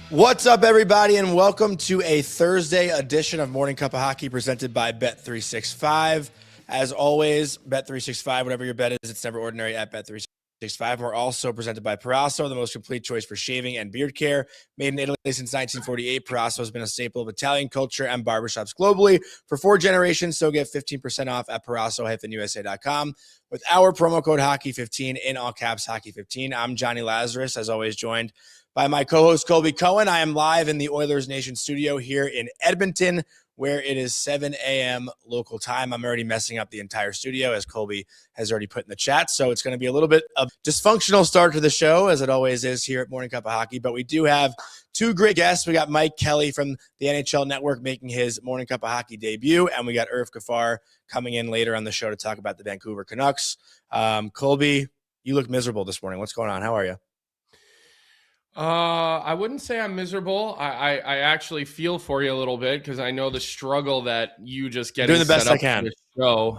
What's up, everybody, and welcome to a Thursday edition of Morning Cuppa Hockey presented by Bet365. As always, Bet365, whatever your bet is, it's never ordinary at Bet365. We're also presented by Parasso, the most complete choice for shaving and beard care. Made in Italy since 1948, Parasso has been a staple of Italian culture and barbershops globally for 4 generations, so get 15% off at Parasso-USA.com with our promo code Hockey15 in all caps, Hockey15. I'm Jonny Lazarus, as always, joined by my co-host Colby Cohen. I am live in the Oilers Nation studio here in Edmonton, where it is 7 a.m. local time. I'm already messing up the entire studio, as Colby has already put in the chat. So it's going to be a little bit of dysfunctional start to the show, as it always is here at Morning Cuppa Hockey. But we do have 2 great guests. We got Mike Kelly from the NHL Network making his Morning Cuppa Hockey debut, and we got Irfaan Gaffar coming in later on the show to talk about the Vancouver Canucks. Colby, you look miserable this morning. What's going on? How are you? I wouldn't say I'm miserable. I actually feel for you a little bit because I know the struggle that you just get doing the best I can. Show.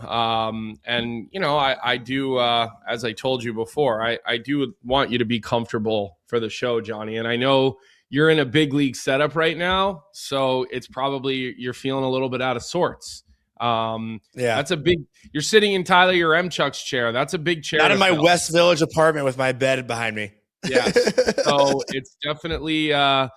And you know, I do, as I told you before, I do want you to be comfortable for the show, Jonny. And I know you're in a big league setup right now, so it's probably you're feeling a little bit out of sorts. That's a big. You're sitting in Tyler Yaremchuk's chair. That's a big chair. Not in my West Village apartment with my bed behind me. Yes. So it's definitely got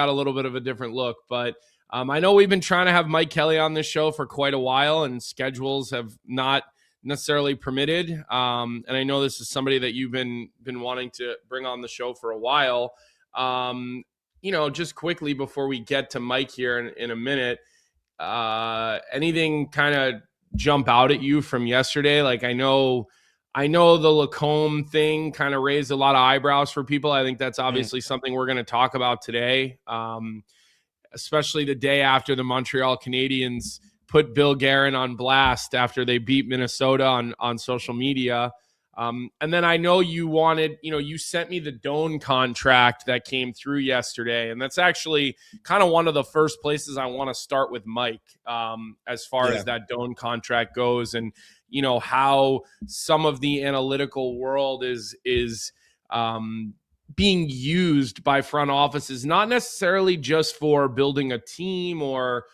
a little bit of a different look, but I know we've been trying to have Mike Kelly on this show for quite a while and schedules have not necessarily permitted. And I know this is somebody that you've been wanting to bring on the show for a while. You know, just quickly before we get to Mike here in a minute, anything kind of jump out at you from yesterday? Like I know the Lacombe thing kind of raised a lot of eyebrows for people. I think that's obviously something we're going to talk about today, especially the day after the Montreal Canadiens put Bill Guerin on blast after they beat Minnesota on social media. And then I know you sent me the Doan contract that came through yesterday. And that's actually kind of one of the first places I want to start with Mike as far as that Doan contract goes. And, you know, how some of the analytical world is being used by front offices, not necessarily just for building a team or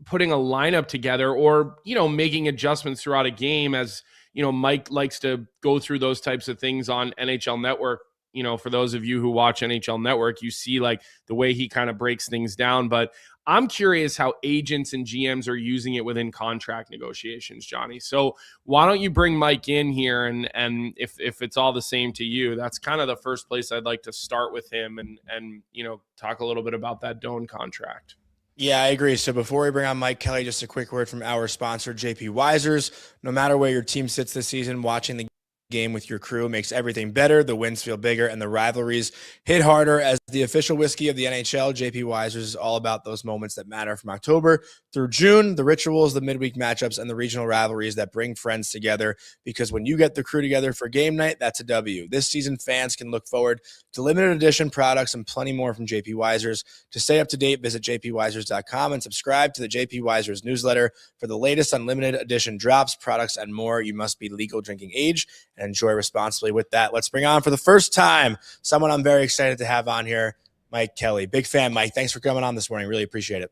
putting a lineup together or, you know, making adjustments throughout a game. As, you know, Mike likes to go through those types of things on NHL Network. You know, for those of you who watch NHL Network, you see like the way he kind of breaks things down. But I'm curious how agents and GMs are using it within contract negotiations, Jonny. So why don't you bring Mike in here, and if it's all the same to you, that's kind of the first place I'd like to start with him and you know, talk a little bit about that Doan contract. Yeah, I agree. So before we bring on Mike Kelly, just a quick word from our sponsor, JP Weisers. No matter where your team sits this season, watching the game with your crew makes everything better. The wins feel bigger and the rivalries hit harder. As the official whiskey of the NHL, JP Weisers is all about those moments that matter from October through June, the rituals, the midweek matchups, and the regional rivalries that bring friends together. Because when you get the crew together for game night, that's a W. This season, fans can look forward to limited edition products and plenty more from JP Weisers. To stay up to date, visit jpweisers.com and subscribe to the JP Weisers newsletter for the latest unlimited edition drops, products, and more. You must be legal drinking age and enjoy responsibly. With that, let's bring on for the first time someone I'm very excited to have on here, Mike Kelly. Big fan, Mike. Thanks for coming on this morning. Really appreciate it.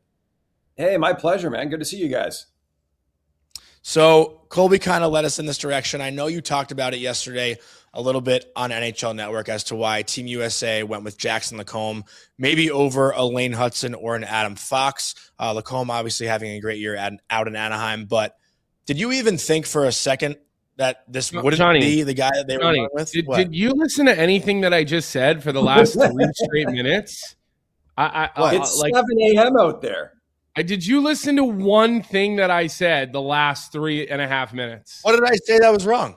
Hey, my pleasure, man. Good to see you guys. So Colby kind of led us in this direction. I know you talked about it yesterday a little bit on NHL Network as to why Team USA went with Jackson Lacombe, maybe over a Lane Hudson or an Adam Fox. Lacombe obviously having a great year out in Anaheim, but did you even think for a second that this wouldn't be the guy that they were going with? Did you listen to anything that I just said for the last 3 straight minutes? It's 7 a.m. out there. Did you listen to one thing that I said the last 3.5 minutes? What did I say that was wrong?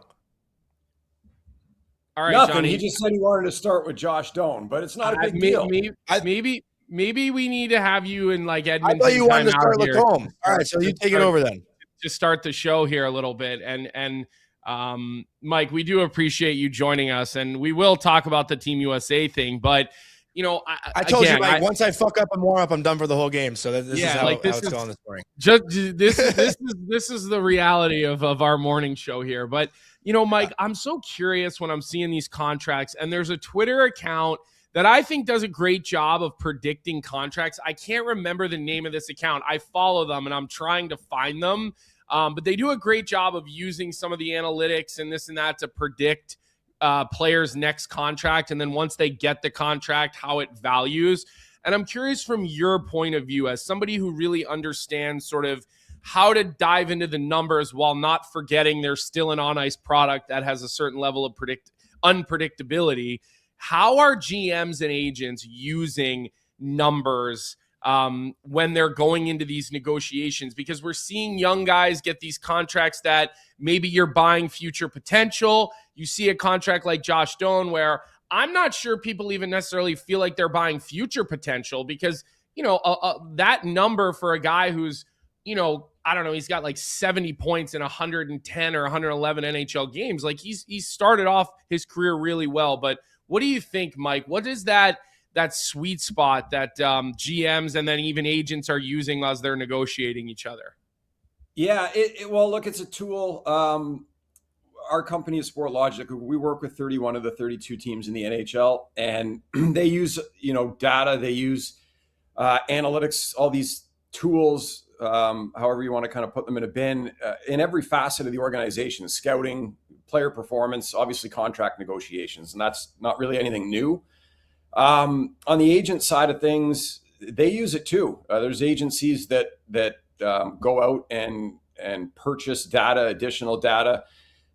All right, Nothing. Jonny. He just said he wanted to start with Josh Doan, but it's not a big deal. Maybe we need to have you in like Edmonton. I thought you wanted to start Lacombe. All right, so you take it over then. To start the show here a little bit, and Mike, we do appreciate you joining us, and we will talk about the Team USA thing, but. You know, I told you, Mike, once I fuck up and warm up, I'm done for the whole game. So this is how it's going this morning. This is the reality of our morning show here. But, you know, Mike, I'm so curious when I'm seeing these contracts, and there's a Twitter account that I think does a great job of predicting contracts. I can't remember the name of this account. I follow them and I'm trying to find them. But they do a great job of using some of the analytics and this and that to predict players' next contract. And then once they get the contract, how it values. And I'm curious from your point of view as somebody who really understands sort of how to dive into the numbers while not forgetting they're still an on-ice product that has a certain level of unpredictability. How are GMs and agents using numbers when they're going into these negotiations? Because we're seeing young guys get these contracts that maybe you're buying future potential. You see a contract like Josh Doan where I'm not sure people even necessarily feel like they're buying future potential because, that number for a guy who's, I don't know, he's got like 70 points in 110 or 111 NHL games. Like he's started off his career really well. But what do you think, Mike? What is that sweet spot that GMs and then even agents are using as they're negotiating each other? Yeah, well, look, it's a tool. Our company is SportLogic. We work with 31 of the 32 teams in the NHL, and they use, data. They use analytics, all these tools, however you want to kind of put them in a bin, in every facet of the organization: scouting, player performance, obviously contract negotiations, and that's not really anything new. On the agent side of things, they use it too. There's agencies that go out and purchase data, additional data,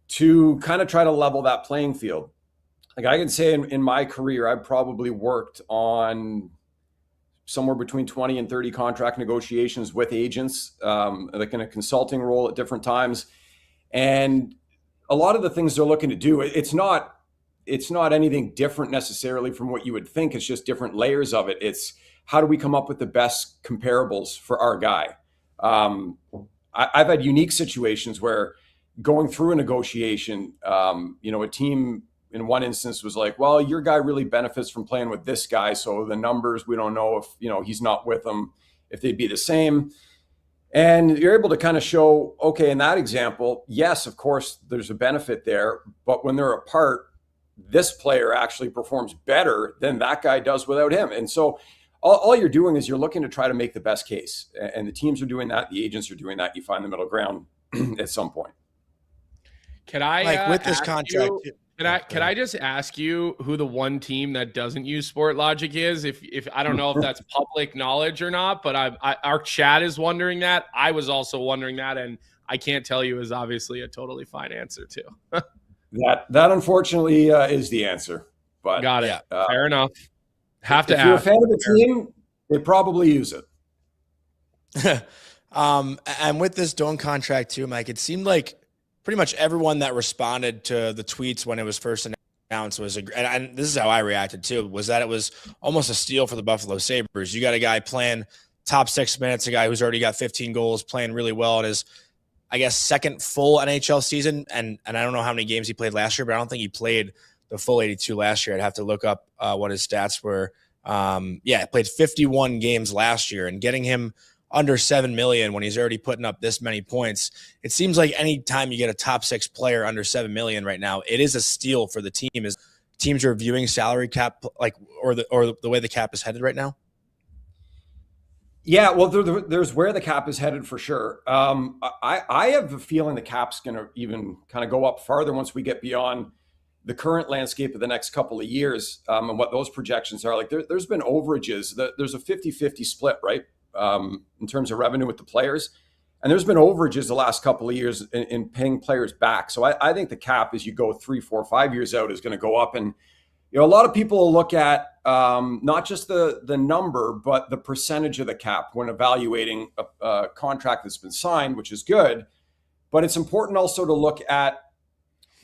to kind of try to level that playing field. Like I can say in my career, I've probably worked on somewhere between 20 and 30 contract negotiations with agents, like in a consulting role at different times. And a lot of the things they're looking to do, it's not anything different necessarily from what you would think. It's just different layers of it. It's how do we come up with the best comparables for our guy? I've had unique situations where going through a negotiation, a team in one instance was like, well, your guy really benefits from playing with this guy. So the numbers, we don't know if, he's not with them, if they'd be the same. And you're able to kind of show, okay, in that example, yes, of course, there's a benefit there. But when they're apart, this player actually performs better than that guy does without him. And so all you're doing is you're looking to try to make the best case. And the teams are doing that. The agents are doing that. You find the middle ground at some point. Can I, like with this contract? Can I just ask you who the one team that doesn't use SportLogic is? If I don't know if that's public knowledge or not, but our chat is wondering that. I was also wondering that, and I can't tell you is obviously a totally fine answer too. That unfortunately is the answer. But got it. Fair enough. Have to if ask. You're a fan of the team, they probably use it. And with this Doan contract too, Mike, it seemed like pretty much everyone that responded to the tweets when it was first announced was, and this is how I reacted too, was that it was almost a steal for the Buffalo Sabres. You got a guy playing top 6 minutes, a guy who's already got 15 goals, playing really well in his, I guess, second full NHL season. And I don't know how many games he played last year, but I don't think he played the full 82 last year. I'd have to look up what his stats were. He played 51 games last year, and getting him under 7 million when he's already putting up this many points. It seems like any time you get a top 6 player under 7 million right now, it is a steal for the team. Is teams are viewing salary cap or the way the cap is headed right now? Yeah, well, there's where the cap is headed for sure. I have a feeling the cap's going to even kind of go up farther once we get beyond the current landscape of the next couple of years, and what those projections are. Like there's been overages. There's a 50-50 split, right? In terms of revenue with the players. And there's been overages the last couple of years in paying players back. So I think the cap, as you go 3, 4, 5 years out, is going to go up. And, a lot of people will look at not just the number, but the percentage of the cap when evaluating a contract that's been signed, which is good. But it's important also to look at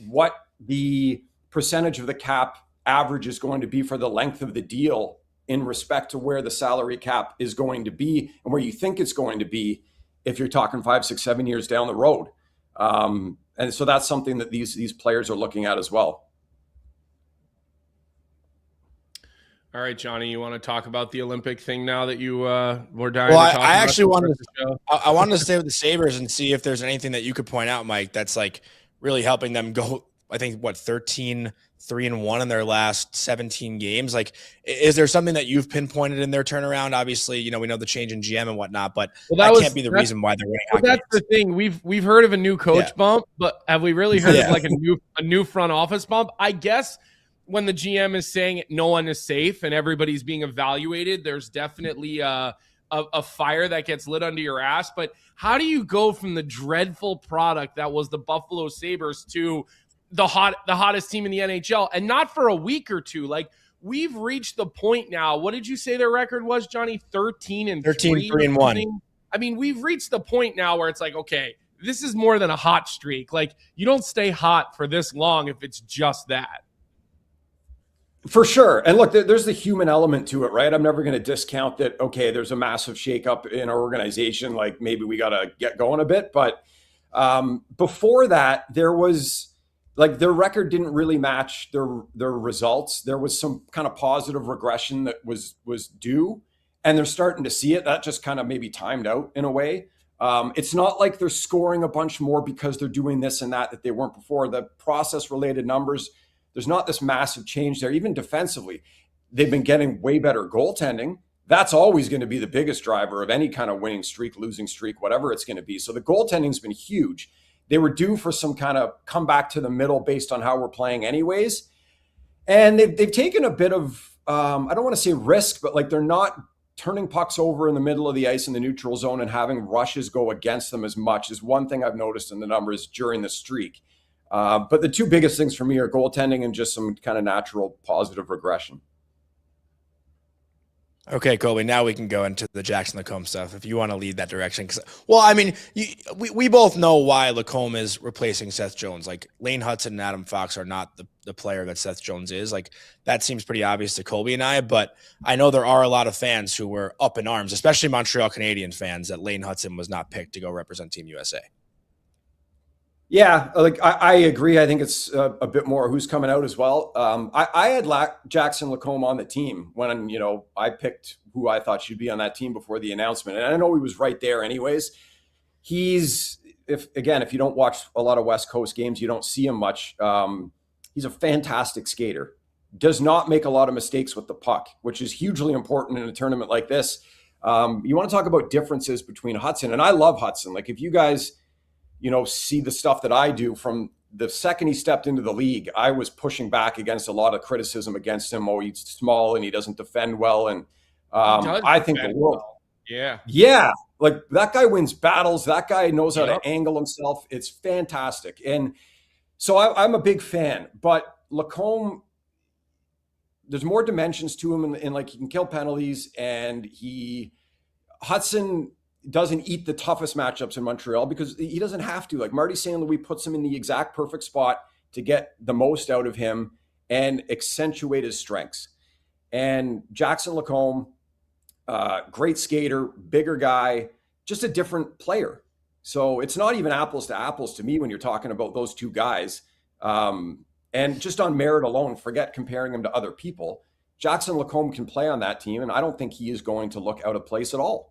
what the percentage of the cap average is going to be for the length of the deal in respect to where the salary cap is going to be and where you think it's going to be if you're talking 5, 6, 7 years down the road. And so that's something that these players are looking at as well. All right, Johnny, you want to talk about the Olympic thing now that you were dying? Well, to talk I about actually wanted to. I wanted to stay with the Sabres and see if there's anything that you could point out, Mike, that's like really helping them go I think 13-3-1 in their last 17 games. Like, is there something that you've pinpointed in their turnaround? Obviously, we know the change in GM and whatnot, but that can't be the reason why they're winning hockey games. That's the thing. We've heard of a new coach bump, but have we really heard of like a new front office bump? I guess when the GM is saying no one is safe and everybody's being evaluated, there's definitely a fire that gets lit under your ass. But how do you go from the dreadful product that was the Buffalo Sabres to the hottest team in the NHL, and not for a week or two? Like, we've reached the point now. What did you say their record was, Johnny? 13-3-1. I mean, we've reached the point now where it's like, okay, this is more than a hot streak. Like, you don't stay hot for this long if it's just that. For sure. And look, there's the human element to it, right? I'm never going to discount that, okay, there's a massive shakeup in our organization. Like, maybe we got to get going a bit. But before that, there was, like, their record didn't really match their results. There was some kind of positive regression that was due, and they're starting to see it. That just kind of maybe timed out in a way. It's not like they're scoring a bunch more because they're doing this and that they weren't before. The process-related numbers, there's not this massive change there. Even defensively, they've been getting way better goaltending. That's always going to be the biggest driver of any kind of winning streak, losing streak, whatever it's going to be. So the goaltending's been huge. They were due for some kind of comeback to the middle based on how we're playing anyways. And they've taken a bit of, I don't want to say risk, but like, they're not turning pucks over in the middle of the ice in the neutral zone and having rushes go against them as much is one thing I've noticed in the numbers during the streak. But the two biggest things for me are goaltending and just some kind of natural positive regression. Okay, Colby, now we can go into the Jackson Lacombe stuff if you want to lead that direction. Well, I mean, we both know why Lacombe is replacing Seth Jones. Like, Lane Hudson and Adam Fox are not the player that Seth Jones is. Like, that seems pretty obvious to Colby and I, but I know there are a lot of fans who were up in arms, especially Montreal Canadiens fans, that Lane Hudson was not picked to go represent Team USA. Yeah, like I agree. I think it's a bit more who's coming out as well. I had Jackson Lacombe on the team when, I picked who I thought should be on that team before the announcement. And I know he was right there anyways. If you don't watch a lot of West Coast games, you don't see him much. He's a fantastic skater. Does not make a lot of mistakes with the puck, which is hugely important in a tournament like this. You want to talk about differences between Hudson, and I love Hudson. Like, if you guys see the stuff that I do from the second he stepped into the league, I was pushing back against a lot of criticism against him. Oh, he's small and he doesn't defend well. And I think the world. Well. Yeah. Like, that guy wins battles. That guy knows how to angle himself. It's fantastic. And so I'm a big fan, but Lacombe, there's more dimensions to him in like, he can kill penalties, and Hudson doesn't eat the toughest matchups in Montreal because he doesn't have to. Like, Marty St. Louis puts him in the exact perfect spot to get the most out of him and accentuate his strengths. And Jackson Lacombe, great skater, bigger guy, just a different player. So it's not even apples to apples to me when you're talking about those two guys. And just on merit alone, forget comparing him to other people. Jackson Lacombe can play on that team, and I don't think he is going to look out of place at all.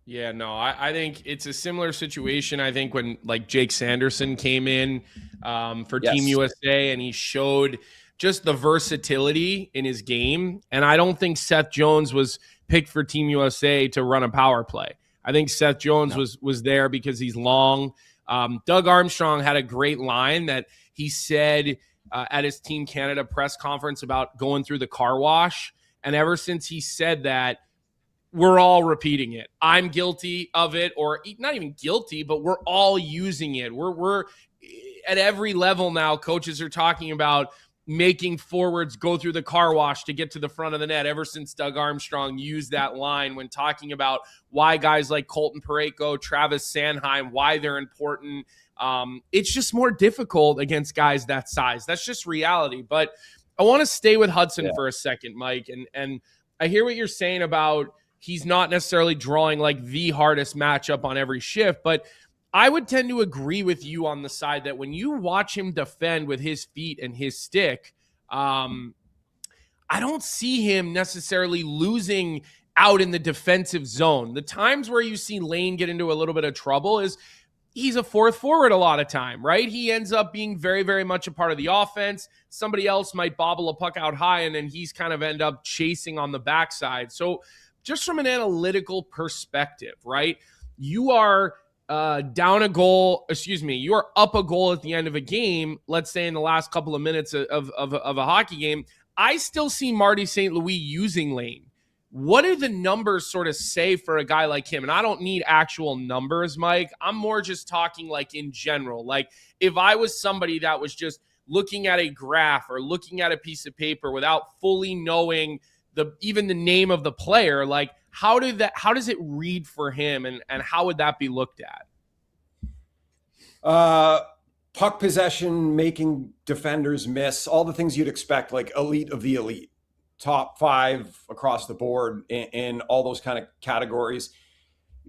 Yeah, no, I think it's a similar situation. I think when, like, Jake Sanderson came in for Team USA, and he showed just the versatility in his game. And I don't think Seth Jones was picked for Team USA to run a power play. I think Seth Jones was there because he's long. Doug Armstrong had a great line that he said at his Team Canada press conference about going through the car wash. And ever since he said that, we're all repeating it. I'm guilty of it, or not even guilty, but we're all using it. We're at every level now. Coaches are talking about making forwards go through the car wash to get to the front of the net. Ever since Doug Armstrong used that line when talking about why guys like Colton Parayko, Travis Sanheim, why they're important. It's just more difficult against guys that size. That's just reality. But I want to stay with Hudson for a second, Mike. And I hear what you're saying about he's not necessarily drawing like the hardest matchup on every shift, but I would tend to agree with you on the side that when you watch him defend with his feet and his stick, I don't see him necessarily losing out in the defensive zone. The times where you see Lane get into a little bit of trouble is he's a fourth forward a lot of time, right? He ends up being very, very much a part of the offense. Somebody else might bobble a puck out high, and then he's kind of end up chasing on the backside. So just from an analytical perspective, right? You are down a goal, you are up a goal at the end of a game, let's say in the last couple of minutes of a hockey game. I still see Marty St. Louis using Lane. What do the numbers sort of say for a guy like him? And I don't need actual numbers, Mike. I'm more just talking like in general. Like if I was somebody that was just looking at a graph or looking at a piece of paper without fully knowing even the name of the player, like how does it read for him, and how would that be looked at? Puck possession, making defenders miss, all the things you'd expect, like elite of the elite. Top 5 across the board in all those kind of categories.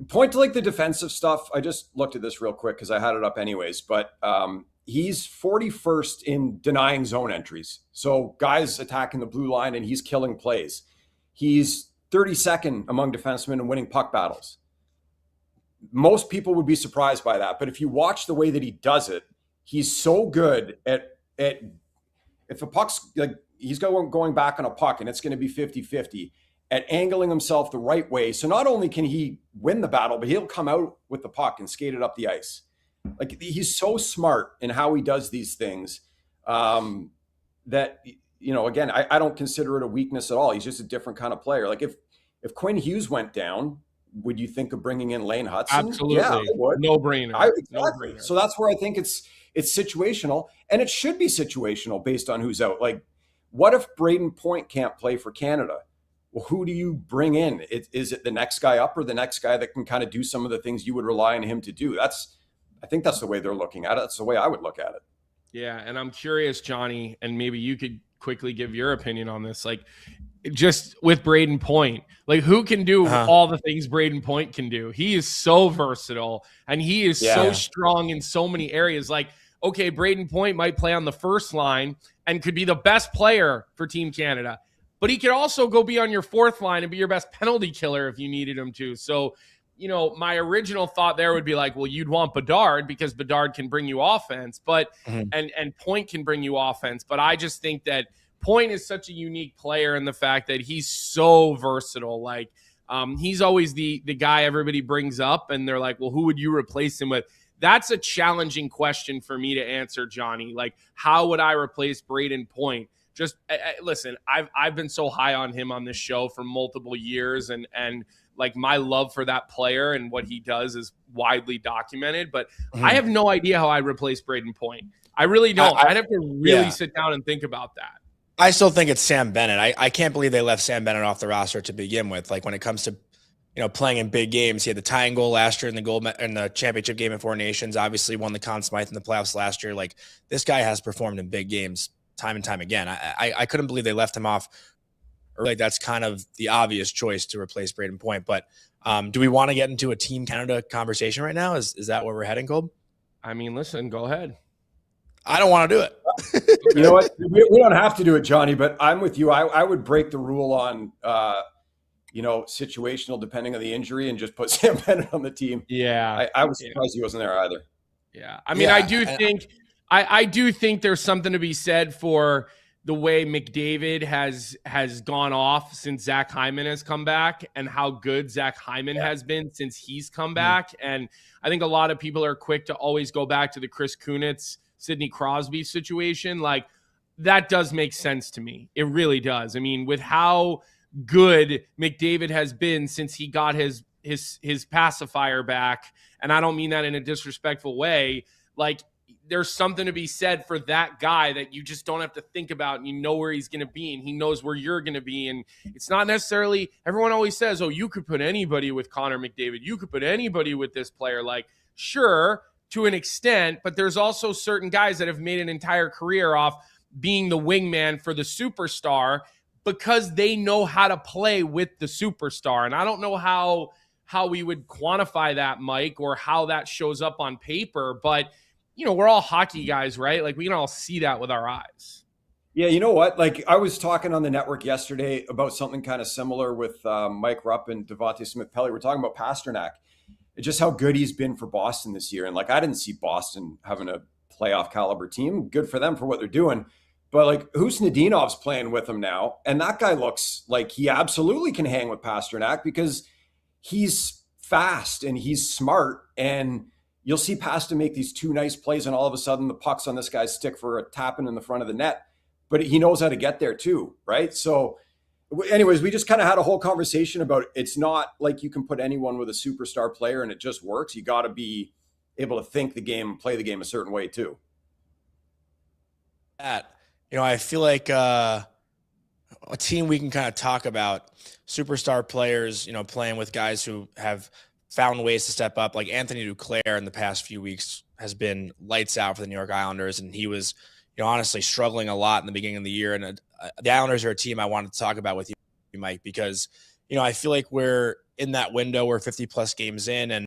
Point to like the defensive stuff. I just looked at this real quick because I had it up anyways, but he's 41st in denying zone entries. So guys attacking the blue line and he's killing plays. He's 32nd among defensemen in winning puck battles. Most people would be surprised by that, but if you watch the way that he does it, he's so good at if a puck's like, he's going back on a puck and it's going to be 50-50 at angling himself the right way. So not only can he win the battle, but he'll come out with the puck and skate it up the ice. Like he's so smart in how he does these things that, again, I don't consider it a weakness at all. He's just a different kind of player. Like if Quinn Hughes went down, would you think of bringing in Lane Hudson? Absolutely. Yeah, I would. No brainer. Exactly. No brainer. So that's where I think it's situational, and it should be situational based on who's out. Like, what if Braden Point can't play for Canada? Well, who do you bring in? Is it the next guy up or the next guy that can kind of do some of the things you would rely on him to do? I think that's the way they're looking at it. That's the way I would look at it. Yeah, and I'm curious, Johnny, and maybe you could quickly give your opinion on this. Like, just with Braden Point, like who can do all the things Braden Point can do? He is so versatile, and he is so strong in so many areas. Like, okay, Braden Point might play on the first line and could be the best player for Team Canada, but he could also go be on your fourth line and be your best penalty killer if you needed him to. So, my original thought there would be like, well, you'd want Bedard because Bedard can bring you offense, but and Point can bring you offense. But I just think that Point is such a unique player in the fact that he's so versatile. Like, he's always the guy everybody brings up, and they're like, well, who would you replace him with? That's a challenging question for me to answer, Johnny. Like, how would I replace Braden Point? Just listen, I've been so high on him on this show for multiple years, and like my love for that player and what he does is widely documented. But I have no idea how I'd replace Braden Point. I really don't. I'd have to really sit down and think about that. I still think it's Sam Bennett. I can't believe they left Sam Bennett off the roster to begin with. Like when it comes to playing in big games, he had the tying goal last year in the championship game in Four Nations. Obviously, won the Conn Smythe in the playoffs last year. Like this guy has performed in big games time and time again. I couldn't believe they left him off. Or like that's kind of the obvious choice to replace Braden Point. But do we want to get into a Team Canada conversation right now? Is that where we're heading, Colby? I mean, listen, go ahead. I don't want to do it. You know what? We don't have to do it, Johnny, but I'm with you. I would break the rule on situational depending on the injury and just put Sam Bennett on the team. Yeah. I was surprised he wasn't there either. Yeah. I mean, I do think there's something to be said for the way McDavid has gone off since Zach Hyman has come back and how good Zach Hyman has been since he's come back. And I think a lot of people are quick to always go back to the Chris Kunitz, Sidney Crosby situation. Like that does make sense to me. It really does. I mean, with how good McDavid has been since he got his pacifier back, and I don't mean that in a disrespectful way, like there's something to be said for that guy that you just don't have to think about, and you know where he's going to be and he knows where you're going to be. And it's not necessarily, everyone always says, oh, you could put anybody with Connor McDavid. You could put anybody with this player. Like, sure, to an extent, but there's also certain guys that have made an entire career off being the wingman for the superstar because they know how to play with the superstar. And I don't know how we would quantify that, Mike, or how that shows up on paper, but we're all hockey guys, right? Like we can all see that with our eyes. Yeah, you know what? Like I was talking on the network yesterday about something kind of similar with Mike Rupp and Devontae Smith-Pelly. We're talking about Pasternak. just how good he's been for Boston this year. And like, I didn't see Boston having a playoff caliber team. Good for them for what they're doing. But like, Husnadinov's playing with him now. And that guy looks like he absolutely can hang with Pasternak because he's fast and he's smart. And you'll see Pasternak make these two nice plays, and all of a sudden the puck's on this guy's stick for a tapping in the front of the net. But he knows how to get there too, right? So anyways, we just kind of had a whole conversation about it's not like you can put anyone with a superstar player and it just works. You got to be able to think the game and play the game a certain way too. I feel like a team we can kind of talk about superstar players, playing with guys who have found ways to step up. Like Anthony Duclair in the past few weeks has been lights out for the New York Islanders, and he was, honestly struggling a lot in the beginning of the year. And the Islanders are a team I wanted to talk about with you, Mike, because, I feel like we're in that window. We're 50 plus games in, and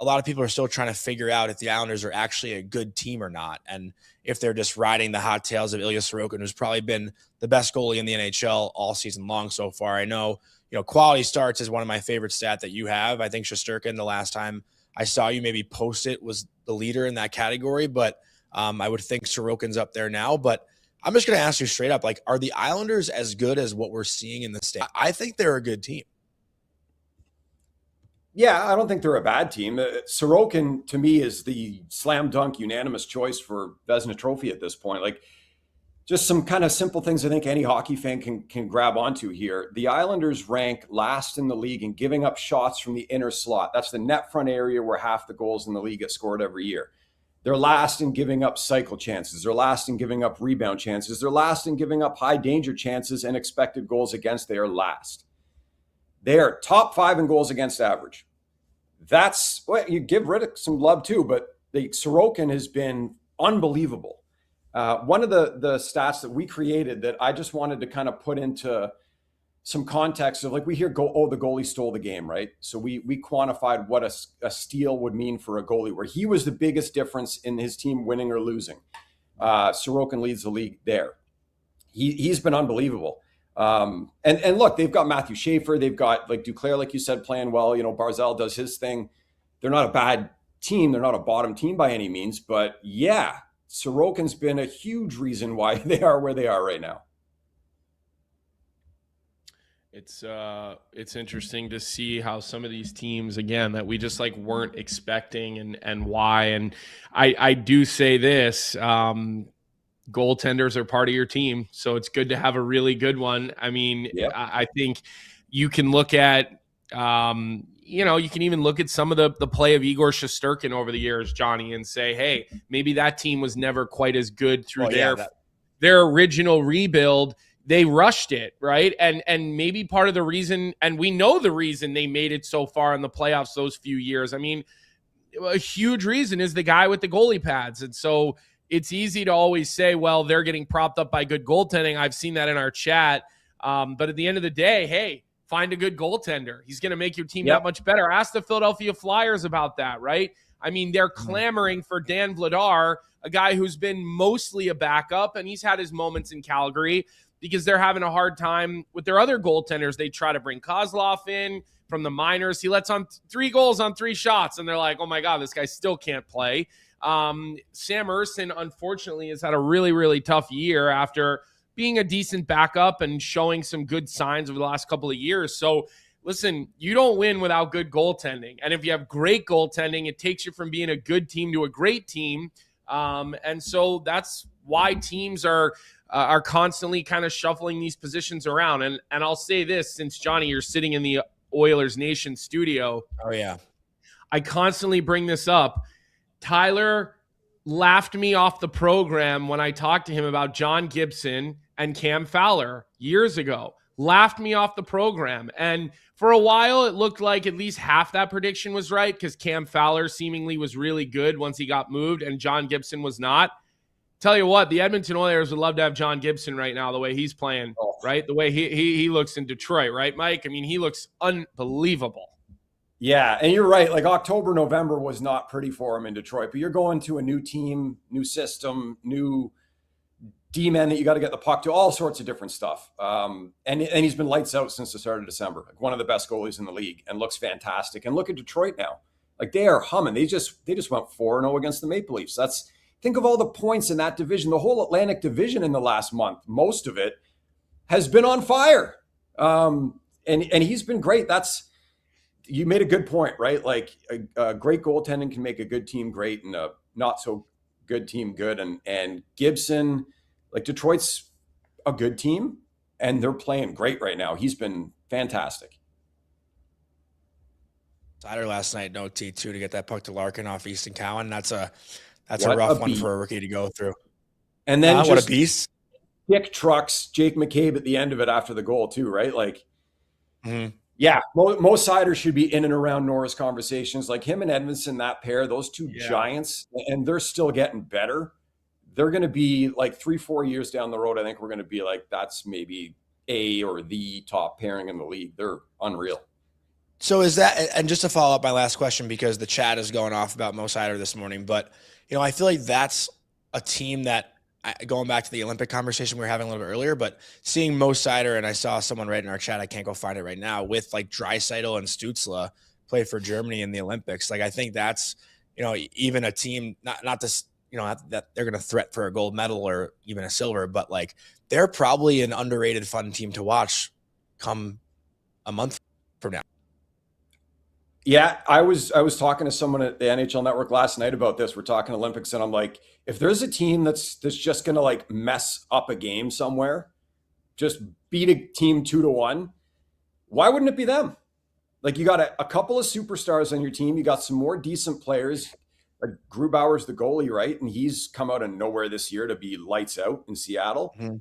a lot of people are still trying to figure out if the Islanders are actually a good team or not, and if they're just riding the hot tails of Ilya Sorokin, who's probably been the best goalie in the NHL all season long so far. I know, quality starts is one of my favorite stats that you have. I think Shesterkin, the last time I saw you maybe post it, was the leader in that category, but I would think Sorokin's up there now. But I'm just going to ask you straight up, like, are the Islanders as good as what we're seeing in the state? I think they're a good team. Yeah, I don't think they're a bad team. Sorokin, to me, is the slam dunk unanimous choice for Vezina Trophy at this point. Like, just some kind of simple things I think any hockey fan can grab onto here. The Islanders rank last in the league in giving up shots from the inner slot. That's the net front area where half the goals in the league get scored every year. They're last in giving up cycle chances. They're last in giving up rebound chances. They're last in giving up high danger chances and expected goals against. They are last. They are top 5 in goals against average. That's what you give Riddick some love too, but Sorokin has been unbelievable. One of the stats that we created that I just wanted to kind of put into some context of, like, we hear the goalie stole the game, right? So we quantified what a steal would mean for a goalie, where he was the biggest difference in his team winning or losing. Sorokin leads the league there. He's been unbelievable. And look, they've got Matthew Schaefer. They've got, like, Duclair, like you said, playing well. Barzal does his thing. They're not a bad team. They're not a bottom team by any means. But yeah, Sorokin's been a huge reason why they are where they are right now. It's interesting to see how some of these teams, again, that we just weren't expecting and why. And I do say this, goaltenders are part of your team, so it's good to have a really good one. I mean, yep. I think you can look at, you can even look at some of the play of Igor Shesterkin over the years, Jonny, and say, hey, maybe that team was never quite as good through their original rebuild. They rushed it, right? And maybe part of the reason, and we know the reason they made it so far in the playoffs those few years. I mean, a huge reason is the guy with the goalie pads. And so it's easy to always say, well, they're getting propped up by good goaltending. I've seen that in our chat. But at the end of the day, hey, find a good goaltender. He's going to make your team that much better. Ask the Philadelphia Flyers about that, right? I mean, they're clamoring for Dan Vladar, a guy who's been mostly a backup, and he's had his moments in Calgary because they're having a hard time with their other goaltenders. They try to bring Kozlov in from the minors. He lets on 3 goals on 3 shots, and they're like, oh, my God, this guy still can't play. Sam Ersson, unfortunately, has had a really, really tough year after being a decent backup and showing some good signs over the last couple of years. So, listen, you don't win without good goaltending. And if you have great goaltending, it takes you from being a good team to a great team. And so that's why teams are constantly kind of shuffling these positions around. And I'll say this, since, Jonny, you're sitting in the Oilers Nation studio. Oh, yeah. I constantly bring this up. Tyler laughed me off the program when I talked to him about John Gibson and Cam Fowler years ago. Laughed me off the program. And for a while, it looked like at least half that prediction was right because Cam Fowler seemingly was really good once he got moved and John Gibson was not. Tell you what, the Edmonton Oilers would love to have John Gibson right now, the way he's playing, right? The way he looks in Detroit, right, Mike? I mean, he looks unbelievable. Yeah, and you're right. Like, October, November was not pretty for him in Detroit, but you're going to a new team, new system, new D-men that you got to get the puck to, all sorts of different stuff. And he's been lights out since the start of December. Like, one of the best goalies in the league and looks fantastic. And look at Detroit now. Like they are humming. They just went 4-0 against the Maple Leafs. Think of all the points in that division. The whole Atlantic division in the last month, most of it has been on fire. And he's been great. You made a good point, right? Like a great goaltending can make a good team great and a not so good team good. And Gibson, like Detroit's a good team and they're playing great right now. He's been fantastic. Sider last night, no T2 to get that puck to Larkin off Easton Cowan. That's a rough one for a rookie to go through. And then what a beast. Dick trucks Jake McCabe at the end of it after the goal too, right? Like, yeah, most Siders should be in and around Norris conversations. Like him and Edmondson, that pair, those two giants, and they're still getting better. They're going to be like 3-4 years down the road. I think we're going to be like, that's maybe a or the top pairing in the league. They're unreal. So is that, and just to follow up my last question, because the chat is going off about Mo Seider this morning, but I feel like that's a team that, going back to the Olympic conversation we were having a little bit earlier, but seeing Mo Seider, and I saw someone write in our chat, I can't go find it right now, with like Draisaitl and Stützle play for Germany in the Olympics. Like I think that's, even a team, not this, that they're going to threat for a gold medal or even a silver, but like they're probably an underrated fun team to watch come a month from now. Yeah, I was talking to someone at the NHL Network last night about this. We're talking Olympics, and I'm like, if there's a team that's just going to like mess up a game somewhere, just beat a team 2-1, why wouldn't it be them? Like you got a couple of superstars on your team. You got some more decent players. Like Grubauer's the goalie, right? And he's come out of nowhere this year to be lights out in Seattle. Mm-hmm.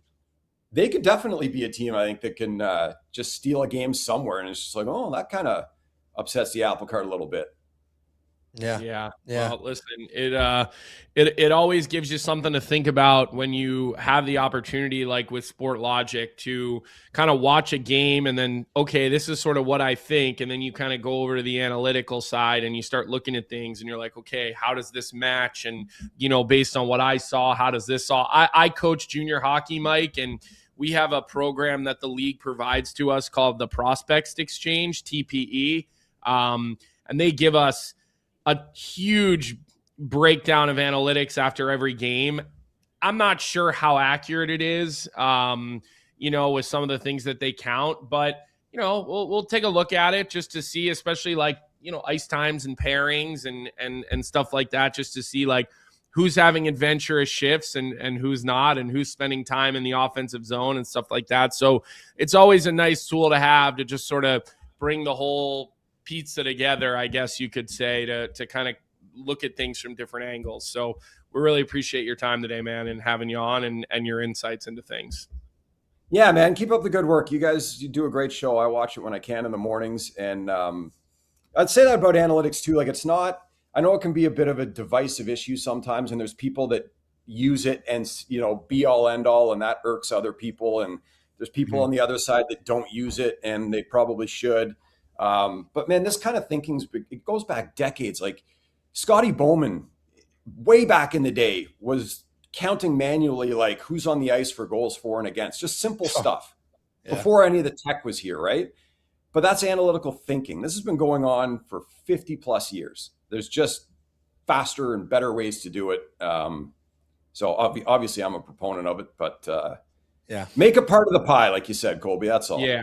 They could definitely be a team, I think, that can just steal a game somewhere. And it's just like, oh, that kind of upsets the apple cart a little bit. Yeah. Well, listen, it always gives you something to think about when you have the opportunity, like with Sport Logic, to kind of watch a game and then, okay, this is sort of what I think. And then you kind of go over to the analytical side and you start looking at things and you're like, okay, how does this match? And, based on what I saw, how does this all, I coach junior hockey, Mike, and we have a program that the league provides to us called the Prospects Exchange, TPE. And they give us a huge breakdown of analytics after every game. I'm not sure how accurate it is, with some of the things that they count, but, we'll take a look at it just to see, especially like, ice times and pairings and stuff like that, just to see like who's having adventurous shifts and who's not, and who's spending time in the offensive zone and stuff like that. So it's always a nice tool to have to just sort of bring the whole pizza together, I guess you could say, to kind of look at things from different angles. So we really appreciate your time today, man, and having you on and your insights into things. Yeah, man, keep up the good work. You do a great show. I watch it when I can in the mornings. And I'd say that about analytics too. Like I know it can be a bit of a divisive issue sometimes, and there's people that use it and, be all end all, and that irks other people. And there's people on the other side that don't use it and they probably should. But man, this kind of thinking, it goes back decades. Like Scotty Bowman, way back in the day, was counting manually, like who's on the ice for goals for and against, just simple stuff before any of the tech was here. Right. But that's analytical thinking. This has been going on for 50 plus years. There's just faster and better ways to do it. So obviously I'm a proponent of it, but make a part of the pie, like you said, Colby, that's all. Yeah.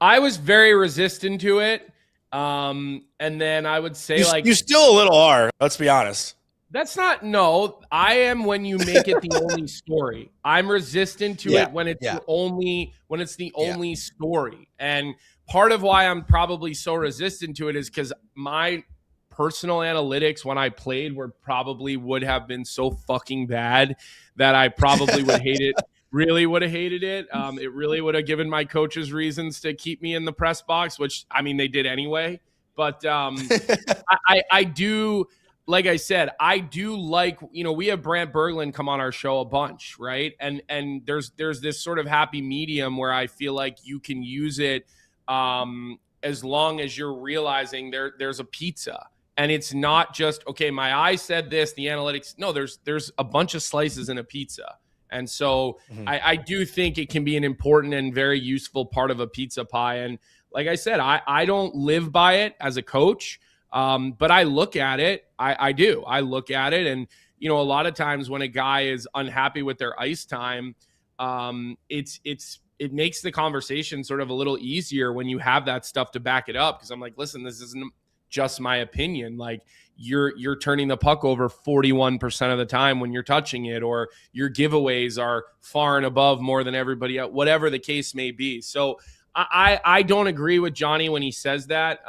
I was very resistant to it. And then I would say you still a little are, let's be honest. That's not, no, I am when you make it the only story. I'm resistant to it when it's the only story. And part of why I'm probably so resistant to it is because my personal analytics when I played would have been so fucking bad that I probably would hate it. Really would have hated it. It really would have given my coaches reasons to keep me in the press box, which, I mean, they did anyway. But I do, like I said, I do like, we have Brant Berglund come on our show a bunch, right? And there's this sort of happy medium where I feel like you can use it as long as you're realizing there's a pizza. And it's not just, okay, my eye said this, the analytics. No, there's a bunch of slices in a pizza. And so I do think it can be an important and very useful part of a pizza pie. And like I said, I don't live by it as a coach. But I look at it. I do. I look at it, and a lot of times when a guy is unhappy with their ice time, it makes the conversation sort of a little easier when you have that stuff to back it up. Because I'm like, listen, this isn't just my opinion. Like, you're turning the puck over 41% of the time when you're touching it, or your giveaways are far and above more than everybody else, whatever the case may be. So I don't agree with Jonny when he says that.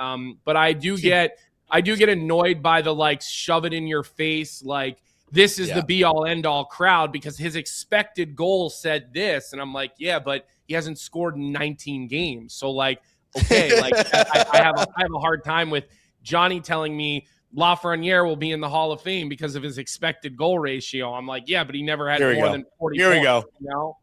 But I do get annoyed by the, like, shove it in your face, like, this is the be all end all crowd because his expected goal said this. And I'm like, yeah, but he hasn't scored in 19 games. So, like, okay, like I have a hard time with Jonny telling me Lafreniere will be in the Hall of Fame because of his expected goal ratio. I'm like, yeah, but he never had more than 40 Here we points, go.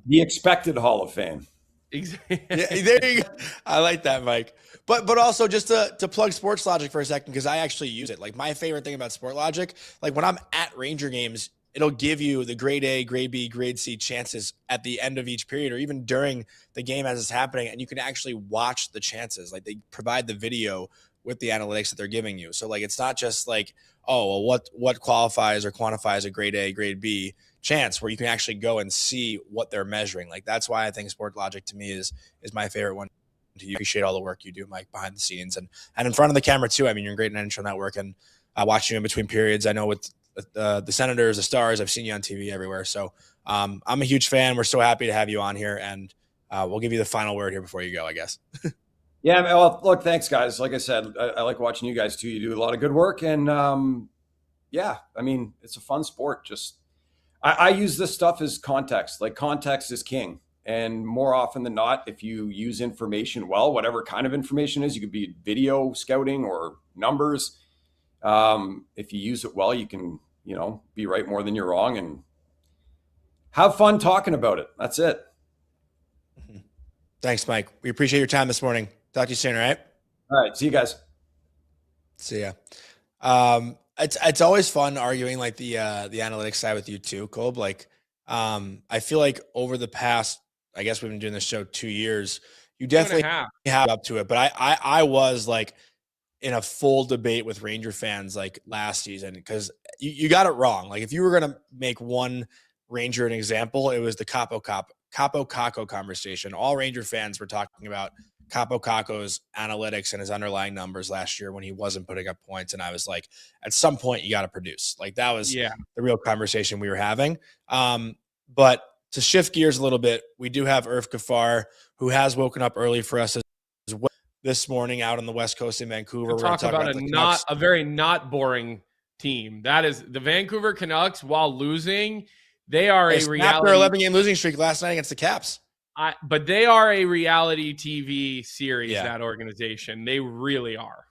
The expected Hall of Fame. Exactly. Yeah, there you go. I like that, Mike. But also just to plug Sports Logic for a second, because I actually use it. Like, my favorite thing about Sport Logic, like when I'm at Ranger games, it'll give you the grade A, grade B, grade C chances at the end of each period, or even during the game as it's happening. And you can actually watch the chances. Like, they provide the video with the analytics that they're giving you. So, like, it's not just like, oh, well, what qualifies or quantifies a grade A, grade B chance, where you can actually go and see what they're measuring. Like, that's why I think Sport Logic to me is my favorite one. You appreciate all the work you do, Mike, behind the scenes and in front of the camera too. I mean, you're great in NHL Network, and watching you in between periods. I know with the Senators, the Stars, I've seen you on TV everywhere. So I'm a huge fan. We're so happy to have you on here, and we'll give you the final word here before you go, I guess. Yeah, well, look, thanks, guys. Like I said, I like watching you guys too. You do a lot of good work, and yeah, I mean, it's a fun sport. Just I use this stuff as context. Like, context is king. And more often than not, if you use information well, whatever kind of information is, you could be video scouting or numbers. If you use it well, you can, be right more than you're wrong, and have fun talking about it. That's it. Thanks, Mike. We appreciate your time this morning. Talk to you soon, all right? All right. See you guys. See ya. It's always fun arguing like the analytics side with you too, Colby. Like, I feel like over the past, I guess we've been doing this show 2 years, you definitely have up to it. But I was like in a full debate with Ranger fans like last season, because you got it wrong. Like, if you were going to make one Ranger an example, it was the Capo Caco conversation. All Ranger fans were talking about Capo Caco's analytics and his underlying numbers last year when he wasn't putting up points. And I was like, at some point you got to produce. Like, that was the real conversation we were having. But to shift gears a little bit, we do have Irfaan Gaffar, who has woken up early for us as well this morning out on the West Coast in Vancouver. We're talk about a very not boring team. That is the Vancouver Canucks. While losing, they are a reality. Their 11-game losing streak last night against the Caps. But they are a reality TV series, that organization. They really are.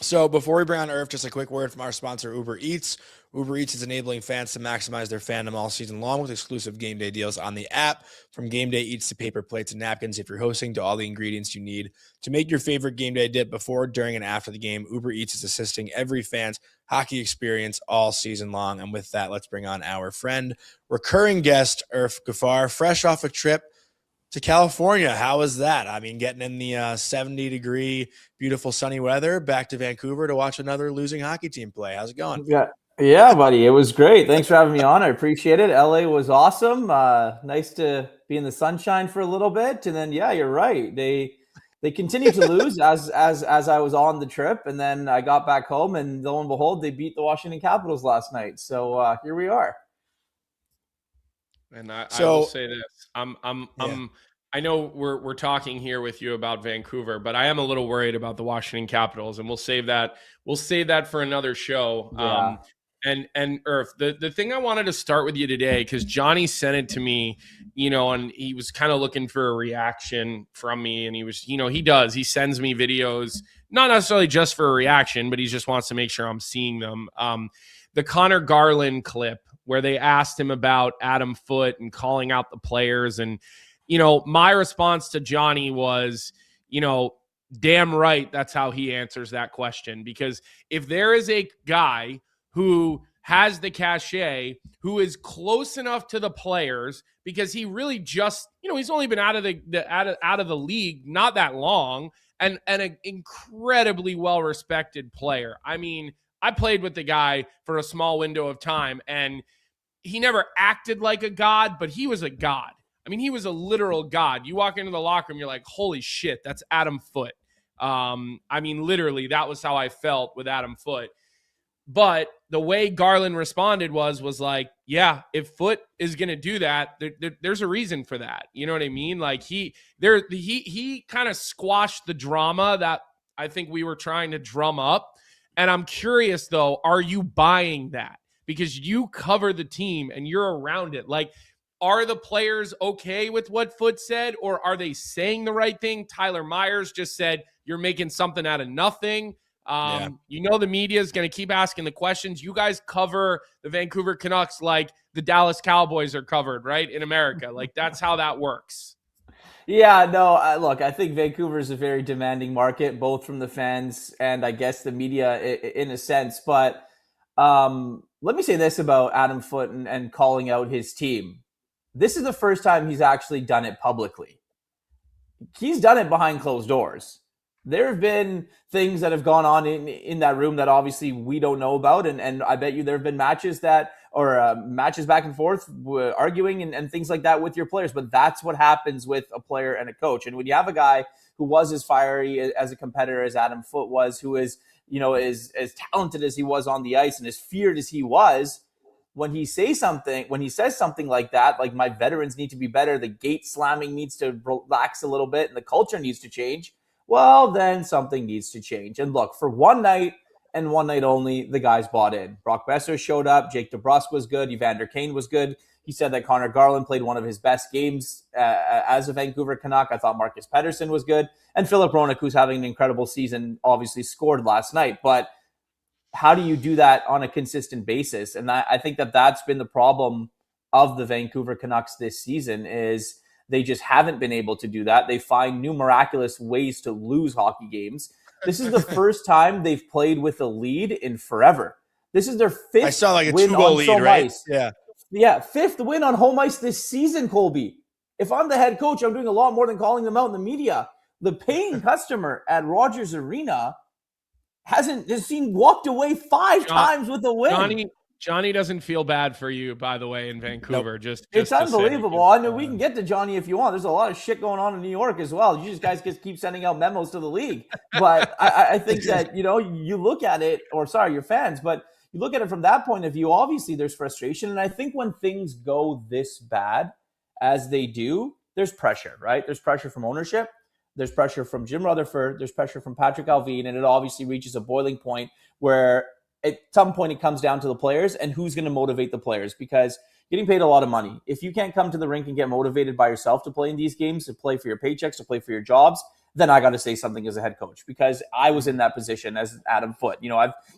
So before we bring on Irf, just a quick word from our sponsor, Uber Eats. Uber Eats is enabling fans to maximize their fandom all season long with exclusive game day deals on the app. From game day eats to paper plates and napkins, if you're hosting, to all the ingredients you need to make your favorite game day dip before, during, and after the game. Uber Eats is assisting every fan's hockey experience all season long. And with that, let's bring on our friend, recurring guest, Irfaan Gaffar, fresh off a trip to California. How was that? I mean, getting in the 70-degree, beautiful sunny weather, back to Vancouver to watch another losing hockey team play. How's it going? Yeah, buddy. It was great. Thanks for having me on. I appreciate it. LA was awesome. Nice to be in the sunshine for a little bit. And then, yeah, you're right. They continue to lose as I was on the trip. And then I got back home, and lo and behold, they beat the Washington Capitals last night. So here we are. And I will say this: I know we're talking here with you about Vancouver, but I am a little worried about the Washington Capitals, and we'll save that for another show. Yeah. And Irf, the thing I wanted to start with you today, because Jonny sent it to me, and he was kind of looking for a reaction from me, and he sends me videos, not necessarily just for a reaction, but he just wants to make sure I'm seeing them. The Connor Garland clip, where they asked him about Adam Foote and calling out the players. And, my response to Jonny was, damn right, that's how he answers that question. Because if there is a guy who has the cachet, who is close enough to the players, because he really just, he's only been out of the league not that long, and an incredibly well-respected player. I mean, I played with the guy for a small window of time, and he never acted like a god, but he was a god. I mean, he was a literal god. You walk into the locker room, you're like, holy shit, that's Adam Foote. I mean, literally, that was how I felt with Adam Foote. But the way Garland responded was like, yeah, if Foote is going to do that, there's a reason for that. You know what I mean? Like he kind of squashed the drama that I think we were trying to drum up. And I'm curious though, are you buying that? Because you cover the team and you're around it. Like, are the players okay with what Foote said, or are they saying the right thing? Tyler Myers just said, you're making something out of nothing. You know, the media is going to keep asking the questions. You guys cover the Vancouver Canucks like the Dallas Cowboys are covered, right? In America. Like, that's how that works. Yeah, no, look, I think Vancouver is a very demanding market, both from the fans and I guess the media in a sense. But let me say this about Adam Foote and calling out his team. This is the first time he's actually done it publicly. He's done it behind closed doors. There have been things that have gone on in that room that obviously we don't know about. And I bet you there have been matches matches back and forth, arguing and things like that with your players. But that's what happens with a player and a coach. And when you have a guy who was as fiery as a competitor as Adam Foote was, who is, as talented as he was on the ice and as feared as he was, when he says something like that, like my veterans need to be better, the gate slamming needs to relax a little bit and the culture needs to change, well, then something needs to change. And look, for one night and one night only, the guys bought in. Brock Besser showed up. Jake DeBrusk was good. Evander Kane was good. He said that Connor Garland played one of his best games as a Vancouver Canuck. I thought Marcus Pettersson was good. And Philip Hronek, who's having an incredible season, obviously scored last night. But how do you do that on a consistent basis? And I think that's been the problem of the Vancouver Canucks this season is they just haven't been able to do that. They find new miraculous ways to lose hockey games. This is the first time they've played with a lead in forever. This is their fifth. I saw like a win 2-goal lead, right? Ice. Yeah, fifth win on home ice this season, Colby. If I'm the head coach, I'm doing a lot more than calling them out in the media. The paying customer at Rogers Arena has walked away 5 times with a win. Johnny doesn't feel bad for you, by the way, in Vancouver. Nope. It's unbelievable. I mean, we can get to Johnny if you want. There's a lot of shit going on in New York as well. You guys just keep sending out memos to the league. But I think that, you look at it, your fans, but you look at it from that point of view, obviously there's frustration. And I think when things go this bad as they do, there's pressure, right? There's pressure from ownership. There's pressure from Jim Rutherford. There's pressure from Patrick Alvin. And it obviously reaches a boiling point where at some point it comes down to the players and who's going to motivate the players, because getting paid a lot of money. If you can't come to the rink and get motivated by yourself to play in these games, to play for your paychecks, to play for your jobs, then I got to say something as a head coach, because I was in that position as Adam Foote.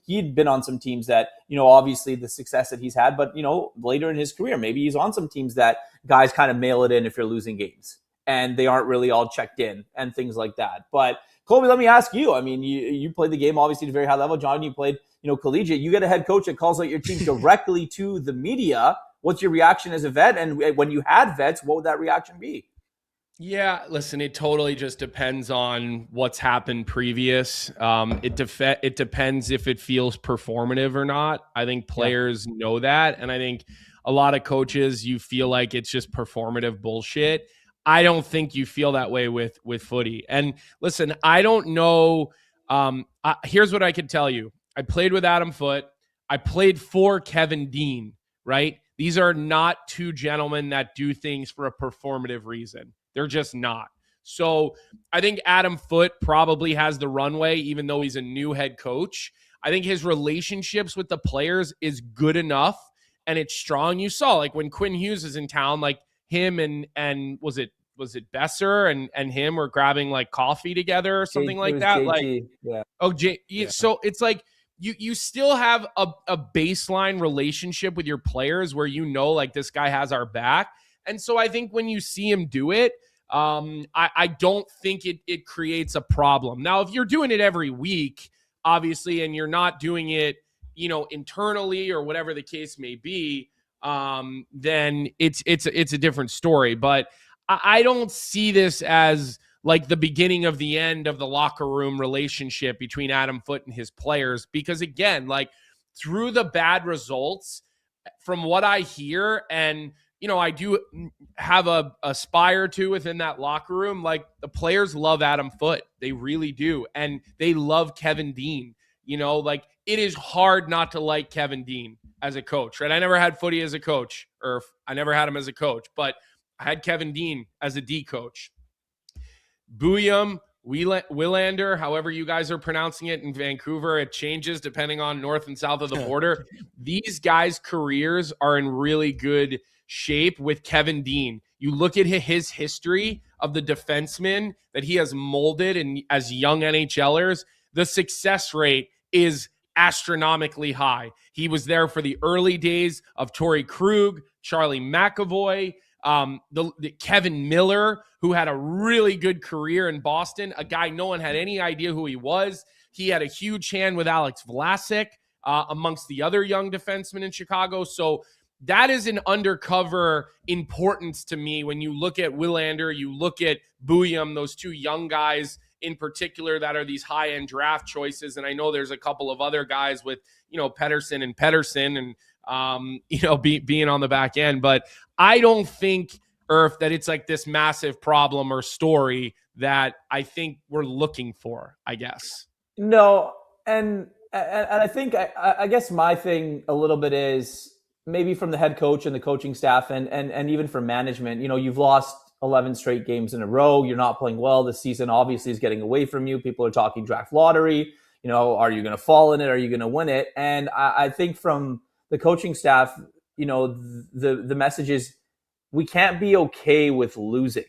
He'd been on some teams that, obviously the success that he's had, but, later in his career, maybe he's on some teams that guys kind of mail it in if you're losing games and they aren't really all checked in and things like that. But Colby, let me ask you, I mean, you played the game obviously at a very high level. John, you played, collegiate. You get a head coach that calls out your team directly to the media. What's your reaction as a vet? And when you had vets, what would that reaction be? Yeah, listen, it totally just depends on what's happened previous. It depends if it feels performative or not. I think players know that. And I think a lot of coaches, you feel like it's just performative bullshit. I don't think you feel that way with footy. And listen, I don't know. Here's what I can tell you. I played with Adam Foote. I played for Kevin Dean, right? These are not two gentlemen that do things for a performative reason. They're just not. So I think Adam Foote probably has the runway, even though he's a new head coach. I think his relationships with the players is good enough and it's strong. You saw like when Quinn Hughes is in town, like him and was it Besser and him were grabbing like coffee together or something like that? JT. Like, so it's like you still have a baseline relationship with your players where like this guy has our back. And so I think when you see him do it, I don't think it creates a problem. Now, if you're doing it every week, obviously, and you're not doing it, internally or whatever the case may be, then it's a different story. But I don't see this as like the beginning of the end of the locker room relationship between Adam Foote and his players. Because again, like through the bad results, from what I hear, and I do have a aspire to within that locker room, like the players love Adam Foote. They really do. And they love Kevin Dean. Like it is hard not to like Kevin Dean as a coach, right? I never had Footy as a coach, or I never had him as a coach, but I had Kevin Dean as a D coach. Booyam, Willander, however you guys are pronouncing it in Vancouver, it changes depending on north and south of the border. These guys' careers are in really good shape with Kevin Dean. You look at his history of the defensemen that he has molded and as young NHLers, the success rate is astronomically high. He was there for the early days of Torrey Krug, Charlie McAvoy, the Kevin Miller, who had a really good career in Boston, a guy no one had any idea who he was. He had a huge hand with Alex Vlasic, amongst the other young defensemen in Chicago. So that is an undercover importance to me when you look at Willander, you look at Booyam, those two young guys in particular that are these high-end draft choices. And I know there's a couple of other guys with, Pettersson and being on the back end. But I don't think, Irf, that it's like this massive problem or story that I think we're looking for, I guess. No, and I think, I guess my thing a little bit is maybe from the head coach and the coaching staff and even from management, you've lost 11 straight games in a row. You're not playing well. The season obviously is getting away from you. People are talking draft lottery. Are you going to fall in it? Are you going to win it? And I think from the coaching staff, the message is we can't be okay with losing.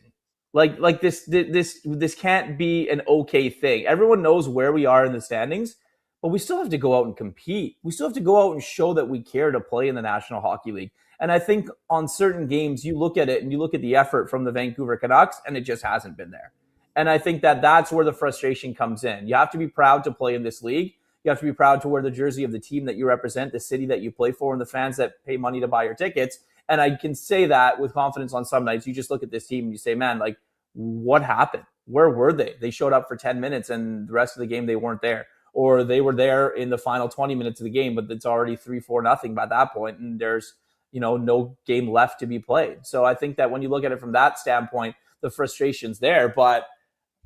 Like this can't be an okay thing. Everyone knows where we are in the standings, but we still have to go out and compete. We still have to go out and show that we care to play in the National Hockey League. And I think on certain games, you look at it and you look at the effort from the Vancouver Canucks, and it just hasn't been there. And I think that that's where the frustration comes in. You have to be proud to play in this league. You have to be proud to wear the jersey of the team that you represent, the city that you play for, and the fans that pay money to buy your tickets. And I can say that with confidence on some nights. You just look at this team and you say, man, like, what happened? Where were they? They showed up for 10 minutes and the rest of the game they weren't there. Or they were there in the final 20 minutes of the game, but it's already 3-4-0 by that point, and there's no game left to be played. So I think that when you look at it from that standpoint, the frustration's there. But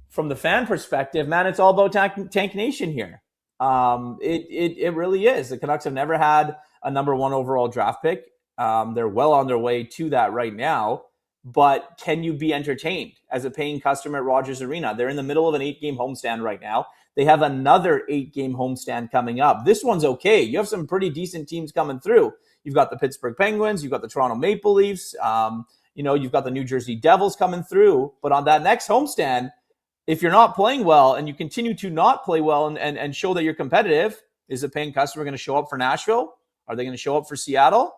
from the fan perspective, man, it's all about Tank Nation here. It really is. The Canucks have never had a number one overall draft pick. They're well on their way to that right now. But can you be entertained as a paying customer at Rogers Arena? They're in the middle of an 8-game homestand right now. They have another 8-game homestand coming up. This one's okay. You have some pretty decent teams coming through. You've got the Pittsburgh Penguins. You've got the Toronto Maple Leafs. You've got the New Jersey Devils coming through. But on that next homestand, if you're not playing well and you continue to not play well and show that you're competitive, is a paying customer going to show up for Nashville? Are they going to show up for Seattle?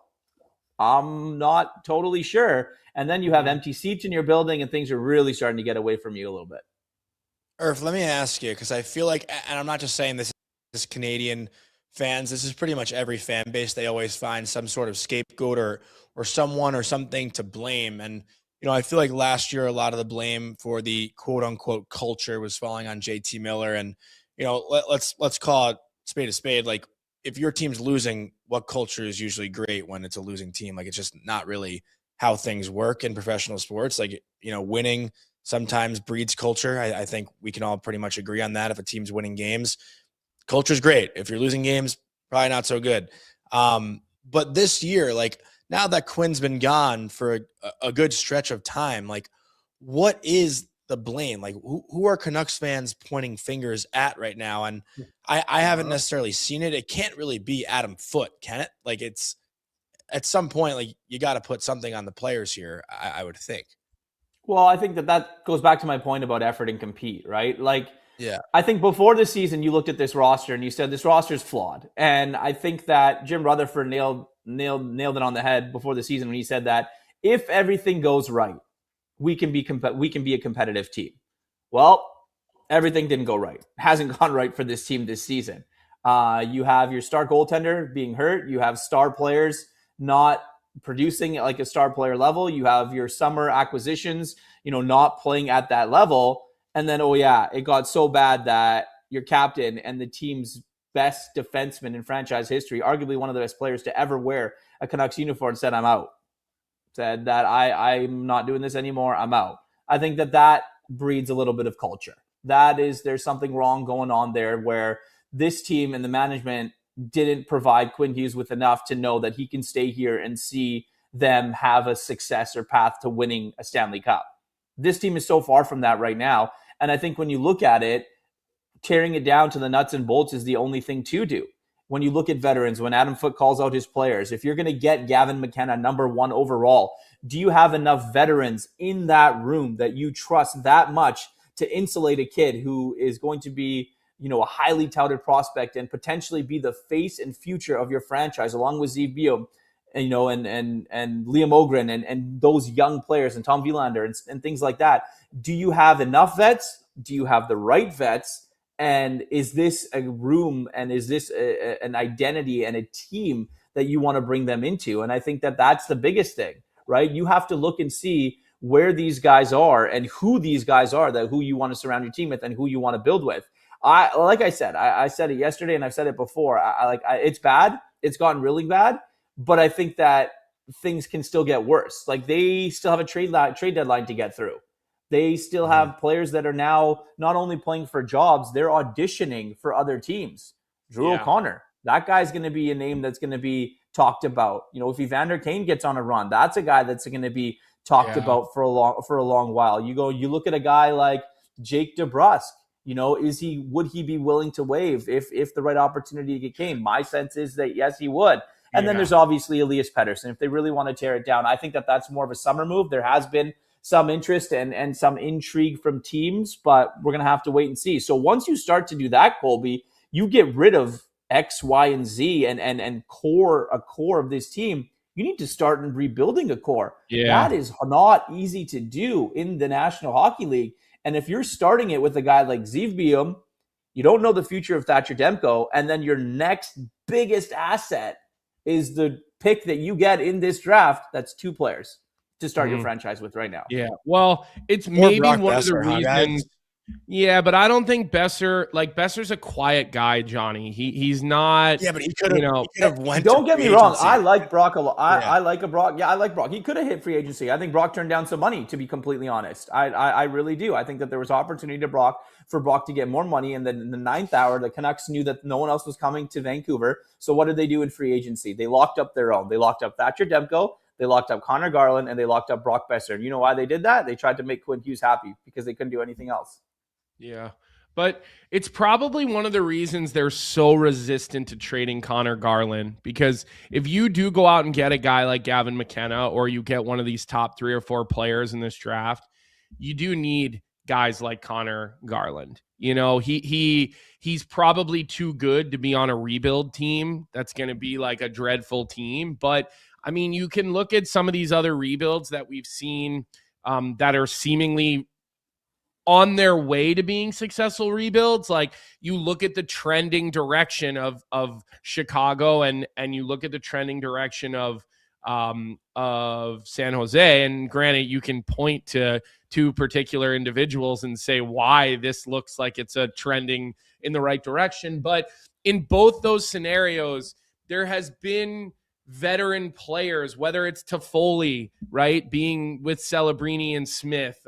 I'm not totally sure. And then you have empty seats in your building and things are really starting to get away from you a little bit. Irf, let me ask you, because I feel like, and I'm not just saying this Canadian fans, this is pretty much every fan base. They always find some sort of scapegoat or someone or something to blame. And, I feel like last year, a lot of the blame for the quote unquote culture was falling on JT Miller. And, let's call it spade a spade. Like, if your team's losing, what culture is usually great when it's a losing team? Like, it's just not really how things work in professional sports. Like, winning sometimes breeds culture. I think we can all pretty much agree on that. If a team's winning games, culture's great. If you're losing games, probably not so good. But this year, like, now that Quinn's been gone for a good stretch of time, like, what is the blame? Like, who are Canucks fans pointing fingers at right now? And I haven't necessarily seen it. It can't really be Adam Foote, can it? Like, it's at some point, like, you got to put something on the players here, I would think. Well, I think that goes back to my point about effort and compete, right? Like, yeah, I think before the season, you looked at this roster and you said this roster is flawed. And I think that Jim Rutherford nailed it on the head before the season when he said that if everything goes right, we can be a competitive team. Well, everything didn't go right. It hasn't gone right for this team this season. You have your star goaltender being hurt. You have star players not producing at like a star player level. You have your summer acquisitions, not playing at that level. And then, oh yeah, it got so bad that your captain and the team's best defenseman in franchise history, arguably one of the best players to ever wear a Canucks uniform, said, I'm out. Said that I'm not doing this anymore. I'm out. I think that breeds a little bit of culture. There's something wrong going on there where this team and the management didn't provide Quinn Hughes with enough to know that he can stay here and see them have a success or path to winning a Stanley Cup. This team is so far from that right now. And I think when you look at it, tearing it down to the nuts and bolts is the only thing to do. When you look at veterans, when Adam Foote calls out his players, if you're going to get Gavin McKenna number 1 overall, do you have enough veterans in that room that you trust that much to insulate a kid who is going to be, a highly touted prospect and potentially be the face and future of your franchise, along with Zeev Bium, and Liam Ogren and those young players and Tom Wielander and things like that? Do you have enough vets? Do you have the right vets? And is this a room and is this an identity and a team that you want to bring them into? And I think that's the biggest thing, right? You have to look and see where these guys are and who these guys are, who you want to surround your team with and who you want to build with. I said it yesterday and I've said it before. It's bad. It's gotten really bad, but I think that things can still get worse. Like, they still have a trade deadline to get through. They still have players that are now not only playing for jobs, they're auditioning for other tems. Drew O'Connor, that guy's going to be a name that's going to be talked about. If Evander Kane gets on a run, that's a guy that's going to be talked about for a long while. You look at a guy like Jake DeBrusk. Would he be willing to waive if the right opportunity came? My sense is that yes, he would. And then there's obviously Elias Pettersson. If they really want to tear it down, I think that's more of a summer move. There has been some interest and some intrigue from teams, but we're going to have to wait and see. So once you start to do that, Colby, you get rid of X, Y, and Z and a core of this team. You need to start rebuilding a core. Yeah. That is not easy to do in the National Hockey League. And if you're starting it with a guy like Zeev Bium, you don't know the future of Thatcher Demko, and then your next biggest asset is the pick that you get in this draft. That's 2 players to start your franchise with right now. Yeah. Well, it's maybe Brock one Besser, of the reasons. Yeah, but I don't think Besser's a quiet guy, Johnny. He's not. Yeah, but he could have went. Don't get me wrong. I like Brock a lot. I like Brock. Yeah, I like Brock. He could have hit free agency. I think Brock turned down some money, to be completely honest. I really do. I think that there was opportunity for Brock to get more money. And then in the 9th hour, the Canucks knew that no one else was coming to Vancouver. So what did they do in free agency? They locked up their own. They locked up Thatcher Demko. They locked up Connor Garland, and they locked up Brock Besser. And you know why they did that? They tried to make Quinn Hughes happy because they couldn't do anything else. Yeah, but it's probably one of the reasons they're so resistant to trading Connor Garland, because if you do go out and get a guy like Gavin McKenna, or you get one of these top 3 or 4 players in this draft, you do need guys like Connor Garland. He's probably too good to be on a rebuild team that's going to be like a dreadful team. But I mean, you can look at some of these other rebuilds that we've seen that are seemingly on their way to being successful rebuilds. Like, you look at the trending direction of Chicago and you look at the trending direction of San Jose. And granted, you can point to 2 particular individuals and say why this looks like it's a trending in the right direction. But in both those scenarios, there has been veteran players, whether it's Toffoli, right, being with Celebrini and Smith.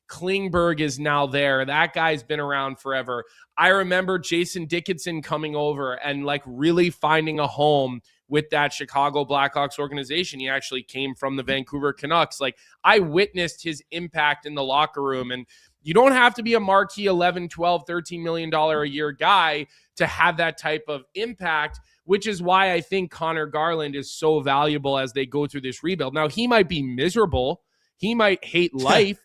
Klingberg is now there. That guy's been around forever. I remember Jason Dickinson coming over and really finding a home with that Chicago Blackhawks organization. He actually came from the Vancouver Canucks. I witnessed his impact in the locker room, and you don't have to be a marquee 11, 12, $13 million a year guy to have that type of impact, which is why I think Connor Garland is so valuable as they go through this rebuild. Now, he might be miserable. He might hate life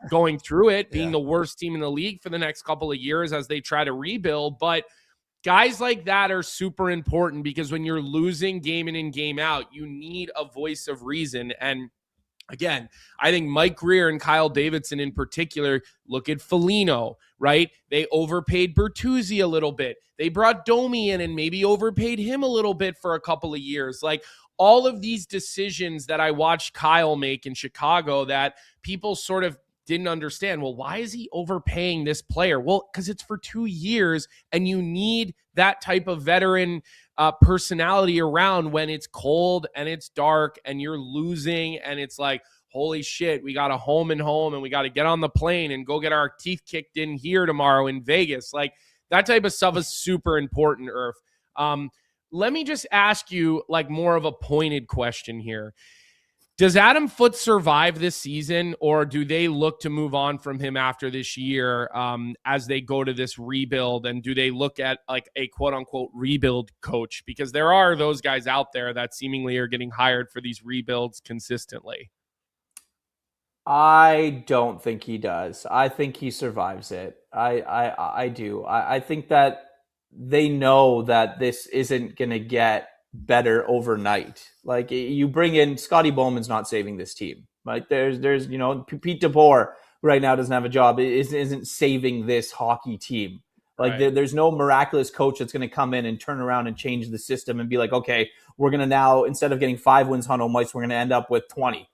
going through it, being the worst team in the league for the next couple of years as they try to rebuild. But guys like that are super important, because when you're losing game in and game out, you need a voice of reason. And again, I think Mike Greer and Kyle Davidson in particular, look at Foligno, right? They overpaid Bertuzzi a little bit. They brought Domi in and maybe overpaid him a little bit for a couple of years. All of these decisions that I watched Kyle make in Chicago that people sort of didn't understand, well, why is he overpaying this player? Well, because it's for 2 years, and you need that type of veteran personality around when it's cold and it's dark and you're losing, and it's like, holy shit, we got a home and we got to get on the plane and go get our teeth kicked in here tomorrow in Vegas. Like, that type of stuff is super important, Irf. Let me just ask you like more of a pointed question here. Does Adam Foote survive this season, or do they look to move on from him after this year as they go to this rebuild? And do they look at like a quote unquote rebuild coach? Because there are those guys out there that seemingly are getting hired for these rebuilds consistently. I don't think he does. I think he survives it. I do. I think that they know that this isn't going to get better overnight. Like, you bring in Scotty Bowman's not saving this team. Like, there's Pete DeBoer right now doesn't have a job. Isn't saving this hockey team. Like, right. There's no miraculous coach that's going to come in and turn around and change the system and be like, okay, we're going to now, instead of getting 5 wins on home ice, we're going to end up with 20.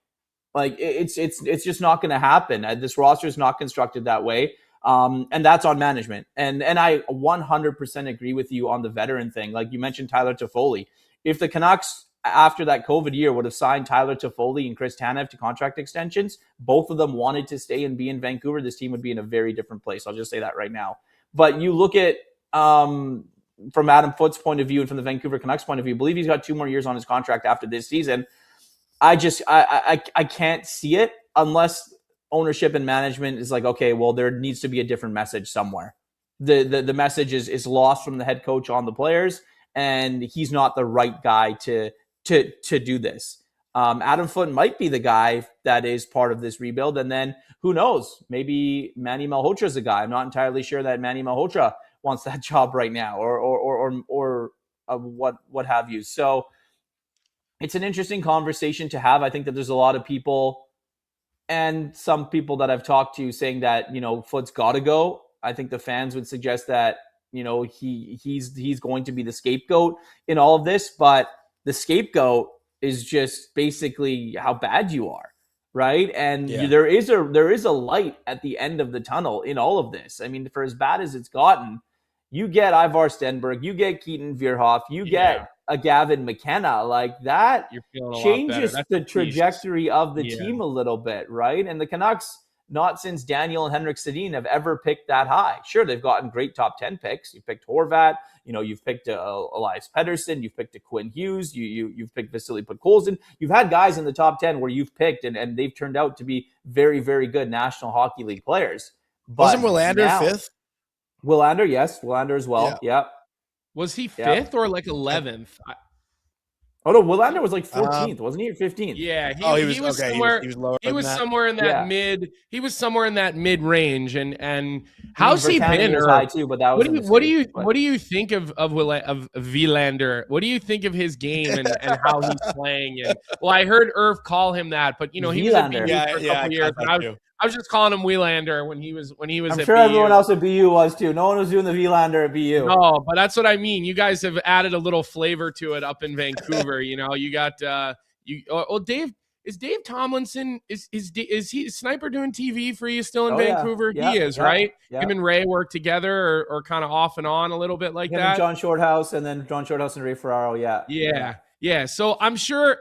Like, it's just not going to happen. This roster is not constructed that way. And that's on management. And I 100% agree with you on the veteran thing. Like, you mentioned Tyler Toffoli. If the Canucks, after that COVID year, would have signed Tyler Toffoli and Chris Tanev to contract extensions, both of them wanted to stay and be in Vancouver, this team would be in a very different place. I'll just say that right now. But you look at, from Adam Foote's point of view and from the Vancouver Canucks point of view, I believe he's got 2 more years on his contract after this season. I can't see it unless ownership and management is like, okay, well, there needs to be a different message somewhere. The message is lost from the head coach on the players, and he's not the right guy to do this. Adam Foote might be the guy that is part of this rebuild, and then who knows? Maybe Manny Malhotra is the guy. I'm not entirely sure that Manny Malhotra wants that job right now, or what have you. So it's an interesting conversation to have. I think that there's a lot of people, and some people that I've talked to, saying that, Foote's got to go. I think the fans would suggest that, he's going to be the scapegoat in all of this, but the scapegoat is just basically how bad you are, right? And there is a light at the end of the tunnel in all of this. I mean, for as bad as it's gotten, you get Ivar Stenberg, you get Keaton Vierhoff, you get a Gavin McKenna, like that changes the trajectory of the team a little bit, right? And the Canucks, not since Daniel and Henrik Sedin, have ever picked that high. Sure, they've gotten great top 10 picks. You picked Horvat, you've picked Elias Pettersson, you've picked a Quinn Hughes, you've picked Vasily Podkolzin. You've had guys in the top 10 where you've picked and they've turned out to be very, very good National Hockey League players. But wasn't Willander 5th? Willander, yes. Willander as well. Yeah. Was he 5th or like 11th? Oh no, Willander was like 14th, wasn't he? Or 15th? Yeah, he was somewhere. He was somewhere in that mid. He was somewhere in that mid range, and how's he been? High too, but that was what do you think of Willander? What do you think of his game and how he's playing? And well, I heard Irf call him that, but he was at BU for a couple years. I was just calling him Willander when he was. I'm sure BU. Everyone else at BU was too. No one was doing the Willander at BU. No, but that's what I mean. You guys have added a little flavor to it up in Vancouver. You got Dave. Is Dave Tomlinson is he Sniper doing TV for you still in Vancouver? Yeah. He is, right? Yeah. Him and Ray work together or kind of off and on a little bit like him that. And John Shorthouse, and then John Shorthouse and Ray Ferraro. Yeah. So I'm sure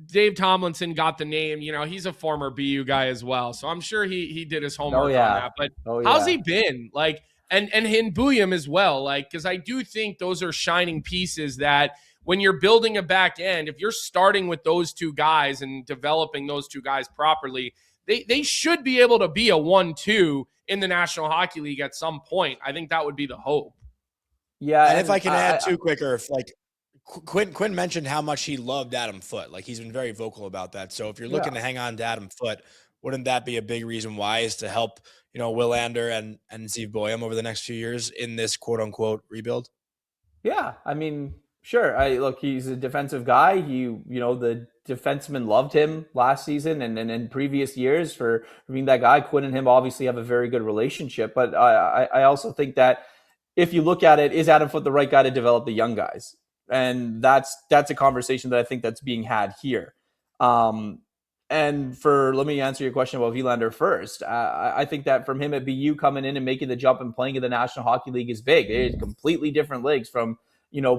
Dave Tomlinson got the name. He's a former BU guy as well, so I'm sure he did his homework on that. But how's he been? Like, and Booyam as well. Like, because I do think those are shining pieces that when you're building a back end, if you're starting with those 2 guys and developing those 2 guys properly, they should be able to be a 1-2 in the National Hockey League at some point. I think that would be the hope. Yeah, and if I can add too quicker, like Quinn mentioned how much he loved Adam Foote. Like, he's been very vocal about that. So if you're looking to hang on to Adam Foote, wouldn't that be a big reason why, is to help, Willander and Steve Boyum over the next few years in this quote unquote rebuild? Yeah. I mean, sure. Look, he's a defensive guy. The defensemen loved him last season and in previous years for being that guy. Quinn and him obviously have a very good relationship. But I also think that if you look at it, is Adam Foote the right guy to develop the young guys? And that's a conversation that I think that's being had here. And let me answer your question about Wilander first. I think that from him at BU coming in and making the jump and playing in the National Hockey League is big. It's completely different leagues from,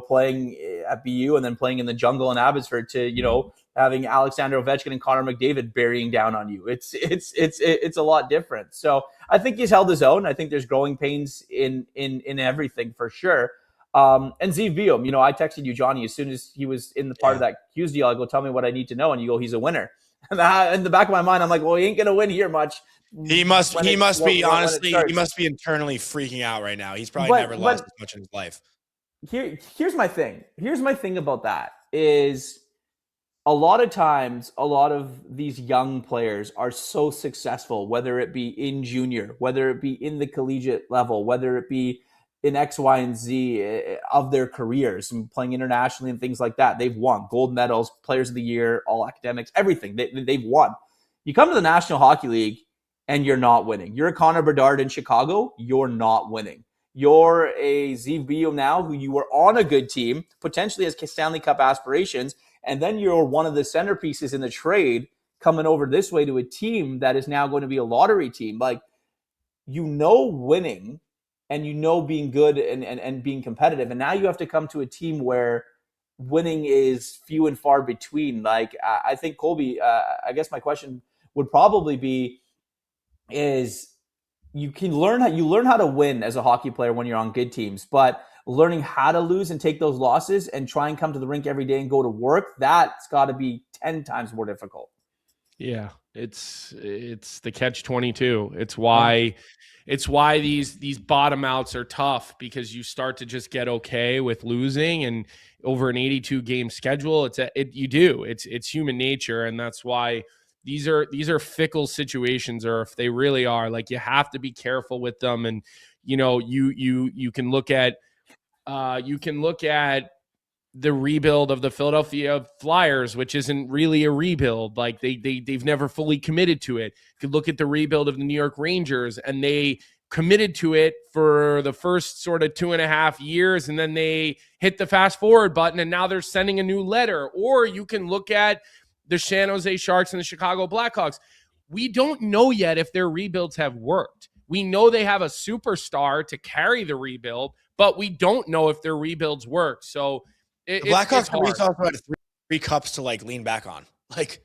playing at BU and then playing in the jungle in Abbotsford to, having Alexander Ovechkin and Connor McDavid bearing down on you. It's a lot different. So I think he's held his own. I think there's growing pains in everything for sure. And Zeev Biom, I texted you, Jonny, as soon as he was in the part of that Hughes deal. I go, tell me what I need to know. And you go, he's a winner. And in the back of my mind, I'm like, well, he ain't going to win here much. He must be internally freaking out right now. He's probably never lost as much in his life. Here's my thing. Here's my thing about that is a lot of times, a lot of these young players are so successful, whether it be in junior, whether it be in the collegiate level, whether it be in X, Y, and Z of their careers and playing internationally and things like that. They've won gold medals, players of the year, all academics, everything. They've won. You come to the National Hockey League and you're not winning. You're a Connor Bedard in Chicago. You're not winning. You're a Zeev Biom now who you were on a good team, potentially has Stanley Cup aspirations, and then you're one of the centerpieces in the trade coming over this way to a team that is now going to be a lottery team. Like, winning and being good and being competitive. And now you have to come to a team where winning is few and far between. Like, I think Colby, I guess my question would probably be is you learn how to win as a hockey player when you're on good teams, but learning how to lose and take those losses and try and come to the rink every day and go to work, that's got to be 10 times more difficult. Yeah, it's the catch-22. It's why these bottom outs are tough, because you start to just get okay with losing, and over an 82 game schedule, it's human nature, and that's why these are fickle situations, or if they really are, like, you have to be careful with them. And you can look at the rebuild of the Philadelphia Flyers, which isn't really a rebuild. Like, they've never fully committed to it. You could look at the rebuild of the New York Rangers, and they committed to it for the first sort of 2.5 years, and then they hit the fast forward button, and now they're sending a new letter. Or you can look at the San Jose Sharks and the Chicago Blackhawks. We don't know yet if their rebuilds have worked. We know they have a superstar to carry the rebuild, but we don't know if their rebuilds work. So the Blackhawks also had three cups to lean back on. Like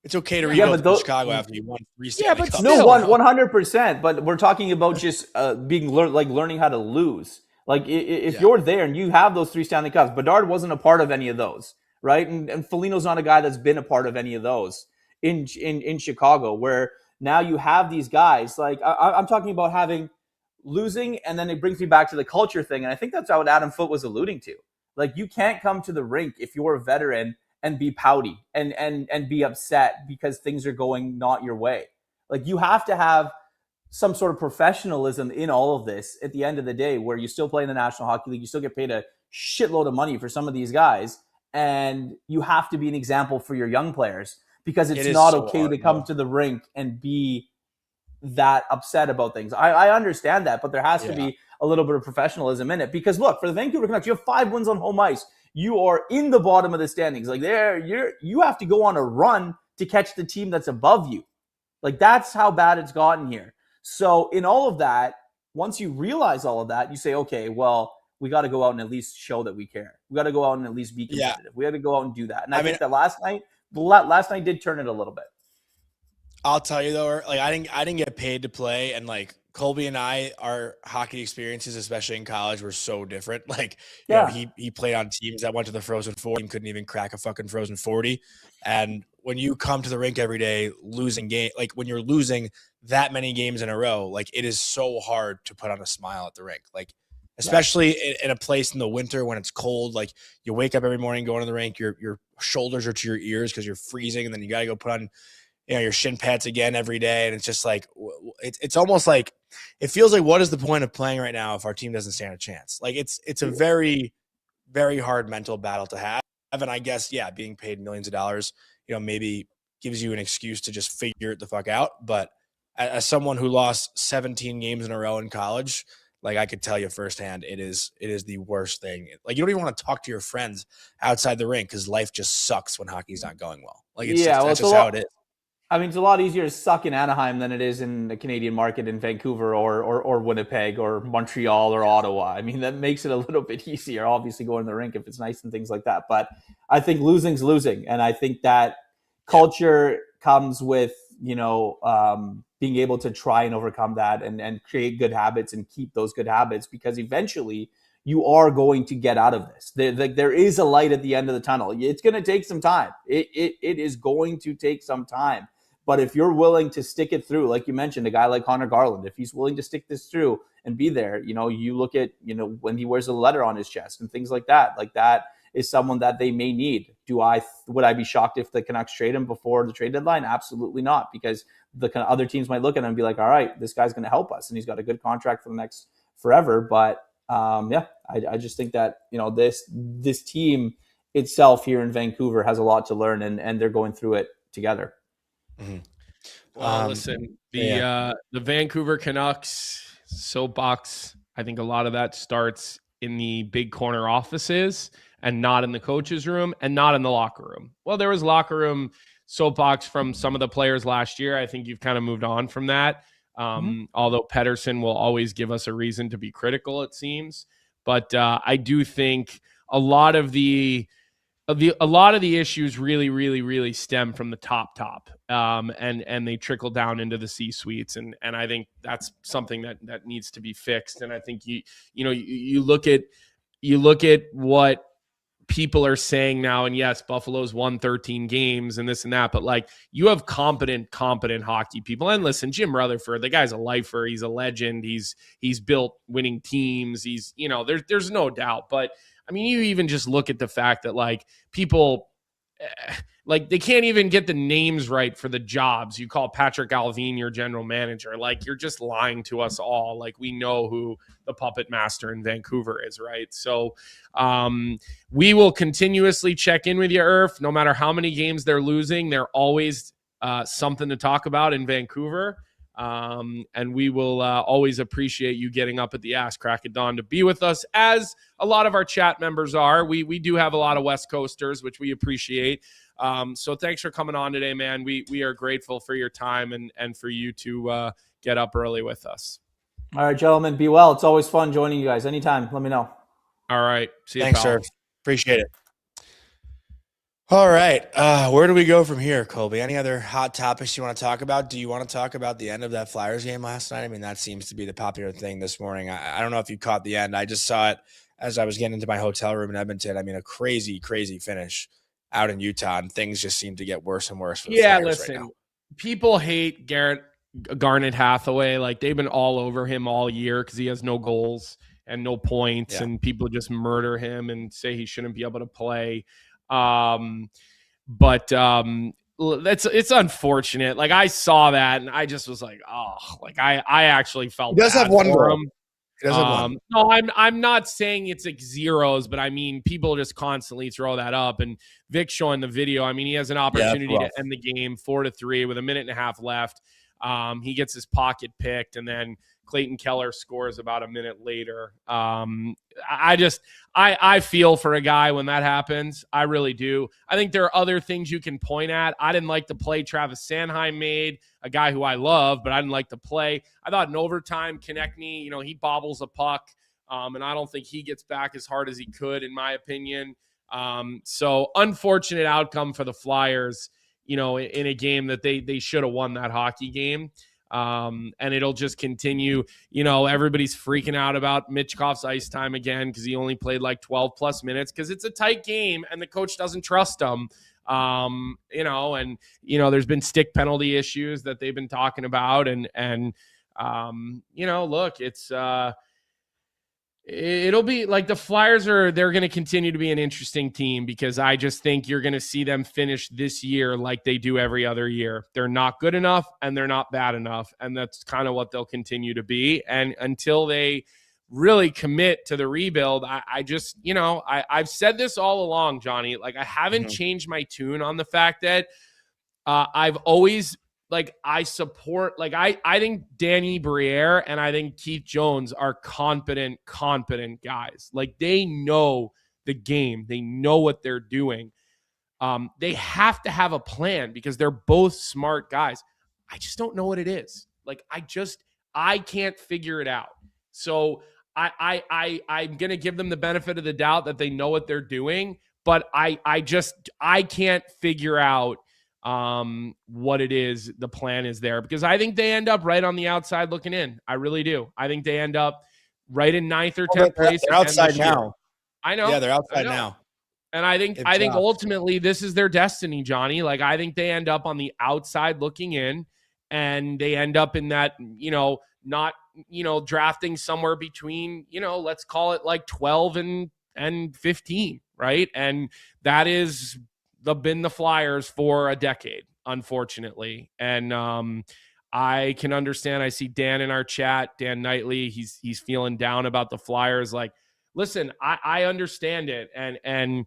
it's okay to rebuild Chicago after you won 3 Stanley Cups. No, 100%. But we're talking about just learning how to lose. Like, if you're there and you have those 3 Stanley Cups, Bedard wasn't a part of any of those, right? And Foligno's not a guy that's been a part of any of those in Chicago, where now you have these guys. Like, I'm talking about having losing, and then it brings me back to the culture thing. And I think that's what Adam Foote was alluding to. Like, you can't come to the rink if you're a veteran and be pouty and be upset because things are going not your way. Like, you have to have some sort of professionalism in all of this at the end of the day, where you still play in the National Hockey League, you still get paid a shitload of money for some of these guys, and you have to be an example for your young players, because it's not so okay to come to the rink and be that upset about things. I understand that, but there has to be a little bit of professionalism in it, because look, for the Vancouver Canucks, you have 5 wins on home ice. You are in the bottom of the standings. Like, you have to go on a run to catch the team that's above you. Like, that's how bad it's gotten here. So in all of that, once you realize all of that, you say, okay, well, we got to go out and at least show that we care. We got to go out and at least be competitive. Yeah. We got to go out and do that. And I think that last night did turn it a little bit. I'll tell you though, like, I didn't get paid to play, and like Colby and I, our hockey experiences, especially in college, were so different. Like, you know, he played on teams that went to the Frozen Four and couldn't even crack a fucking Frozen 40. And when you come to the rink every day losing game, like when you're losing that many games in a row, like, it is so hard to put on a smile at the rink. Like, especially in a place in the winter when it's cold, like, you wake up every morning going to the rink, your shoulders are to your ears because you're freezing, and then you got to go put on, you know, your shin pads again every day. And it's just like, it's almost like, it feels like, what is the point of playing right now if our team doesn't stand a chance? Like, it's a very, very hard mental battle to have. And I guess, being paid millions of dollars, you know, maybe gives you an excuse to just figure it the fuck out. But as someone who lost 17 games in a row in college, like, I could tell you firsthand, it is the worst thing. Like, you don't even want to talk to your friends outside the rink because life just sucks when hockey's not going well. Like that's just how it is. I mean, it's a lot easier to suck in Anaheim than it is in the Canadian market in Vancouver or Winnipeg or Montreal or Ottawa. I mean, that makes it a little bit easier, obviously, going to the rink if it's nice and things like that. But I think losing's losing. And I think that culture comes with, being able to try and overcome that and create good habits and keep those good habits, because eventually you are going to get out of this. There is a light at the end of the tunnel. It's going to take some time. It is going to take some time. But if you're willing to stick it through, like you mentioned, a guy like Connor Garland, if he's willing to stick this through and be there, you look at, when he wears a letter on his chest and things like that is someone that they may need. Would I be shocked if the Canucks trade him before the trade deadline? Absolutely not, because the kind of other teams might look at him and be like, all right, this guy's going to help us and he's got a good contract for the next forever. But I just think that, this team itself here in Vancouver has a lot to learn, and they're going through it together. Mm-hmm. Well, listen, the Vancouver Canucks soapbox, I think a lot of that starts in the big corner offices and not in the coach's room and not in the locker room. Well, there was locker room soapbox from some of the players last year. I think you've kind of moved on from that. Although Pettersson will always give us a reason to be critical, it seems. But I do think a lot of the issues really, really, really stem from the top, and they trickle down into the C-suites, and I think that's something that needs to be fixed. And I think you look at what people are saying now, and yes, Buffalo's won 13 games and this and that, but like, you have competent hockey people. And listen, Jim Rutherford, the guy's a lifer, he's a legend, he's built winning teams, he's there's no doubt. But I mean, you even just look at the fact that like people, like they can't even get the names right for the jobs. You call Patrick Alvin your general manager. Like, you're just lying to us all. Like, we know who the puppet master in Vancouver is, right? So we will continuously check in with you, Irf. No matter how many games they're losing, they're always something to talk about in Vancouver. And we will always appreciate you getting up at the ass crack of dawn to be with us, as a lot of our chat members are. We do have a lot of West Coasters, which we appreciate. So thanks for coming on today, man. We are grateful for your time and for you to get up early with us. All right, gentlemen, be well. It's always fun joining you guys. Anytime, let me know. All right. See you, thanks, pal. sir. Appreciate it. All right. Where do we go from here, Colby? Any other hot topics you want to talk about? Do you want to talk about the end of that Flyers game last night? I mean, that seems to be the popular thing this morning. I don't know if you caught the end. I just saw it as I was getting into my hotel room in Edmonton. I mean, a crazy, crazy finish out in Utah, and things just seem to get worse and worse for the Flyers listen, right now. People hate Garnet Hathaway. Like, they've been all over him all year because he has no goals and no points, and people just murder him and say he shouldn't be able to play. But it's unfortunate. Like, I saw that and I just was like, oh, like I actually felt he does bad have one for goal. him. No, I'm not saying it's like zeros, but I mean, people just constantly throw that up. And Vic showing the video, I mean, he has an opportunity to end the game 4-3 with a minute and a half left. He gets his pocket picked, and then Clayton Keller scores about a minute later. I feel for a guy when that happens. I really do. I think there are other things you can point at. I didn't like the play Travis Sanheim made, a guy who I love, but I didn't like the play. I thought in overtime, Konechny, he bobbles a puck, and I don't think he gets back as hard as he could, in my opinion. So unfortunate outcome for the Flyers, in a game that they should have won that hockey game. And it'll just continue. Everybody's freaking out about Mitchkov's ice time again because he only played like 12 plus minutes because it's a tight game and the coach doesn't trust him. There's been stick penalty issues that they've been talking about, and look, it'll be like the Flyers they're going to continue to be an interesting team because I just think you're going to see them finish this year like they do every other year. They're not good enough and they're not bad enough. And that's kind of what they'll continue to be. And until they really commit to the rebuild, I've said this all along, Johnny, like I haven't changed my tune on the fact that I've always I support, I think Danny Briere and I think Keith Jones are competent guys. Like, they know the game. They know what they're doing. They have to have a plan because they're both smart guys. I just don't know what it is. Like, I can't figure it out. So I'm going to give them the benefit of the doubt that they know what they're doing, but I can't figure out what it is the plan is there, because I think they end up right on the outside looking in. I really do. I think they end up right in 9th or 10th place. They're outside now. I know. Yeah, they're outside now. And I think ultimately this is their destiny, Johnny. Like, I think they end up on the outside looking in, and they end up in that, not, drafting somewhere between, let's call it like 12 and 15, right? And that is been the Flyers for a decade, unfortunately. And I can understand. I see Dan in our chat, Dan Knightley. He's feeling down about the Flyers. Like, listen, I understand it. And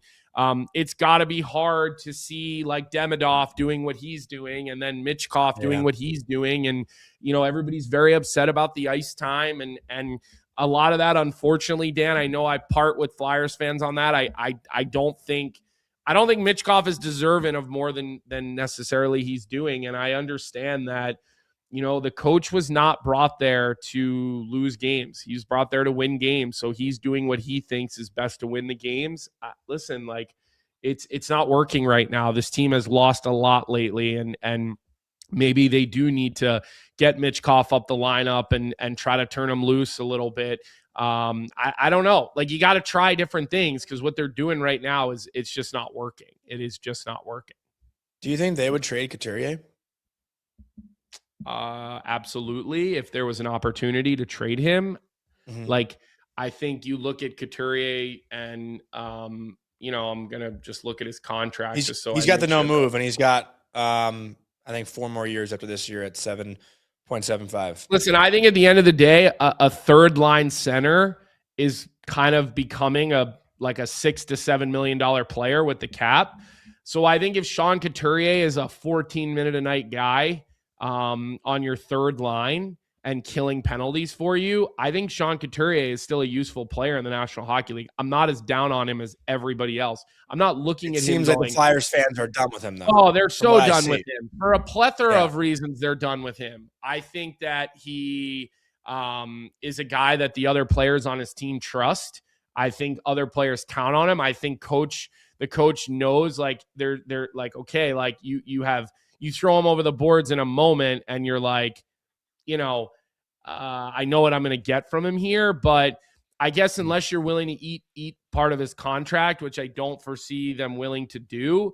it's got to be hard to see like Demidov doing what he's doing, and then Michkov doing what he's doing. And, everybody's very upset about the ice time. And a lot of that, unfortunately, Dan, I know I part with Flyers fans on that. I don't think Michkov is deserving of more than necessarily he's doing. And I understand that, the coach was not brought there to lose games. He's brought there to win games. So he's doing what he thinks is best to win the games. Listen, like, it's not working right now. This team has lost a lot lately, and maybe they do need to get Michkov up the lineup and try to turn him loose a little bit. I don't know. Like, you got to try different things, because what they're doing right now it's just not working. It is just not working. Do you think they would trade Couturier? Absolutely. If there was an opportunity to trade him, like, I think you look at Couturier and, I'm going to just look at his contract. He's got the no move, and he's got, I think 4 more years after this year at 7.75. Listen, I think at the end of the day, a third line center is kind of becoming a $6 to $7 million player with the cap. So I think if Sean Couturier is a 14-minute a night guy on your third line and killing penalties for you, I think Sean Couturier is still a useful player in the National Hockey League. I'm not as down on him as everybody else. I'm not looking at him. It seems like the Flyers fans are done with him, though. Oh, they're so done with him. For a plethora of reasons, they're done with him. I think that he is a guy that the other players on his team trust. I think other players count on him. I think the coach knows, like, they're like, okay, like you throw him over the boards in a moment, and you're like, I know what I'm going to get from him here, but I guess unless you're willing to eat part of his contract, which I don't foresee them willing to do,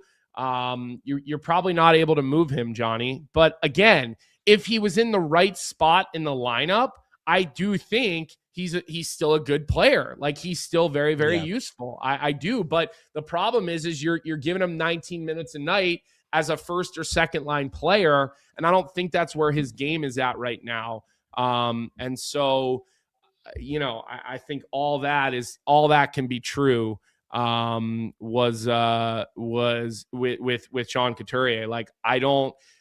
you're probably not able to move him, Johnny. But again, if he was in the right spot in the lineup, I do think he's still a good player. Like, he's still very, very useful. I do. But the problem is you're giving him 19 minutes a night as a first or second line player. And I don't think that's where his game is at right now. And so, I think all that can be true. Was with Sean Couturier. Like,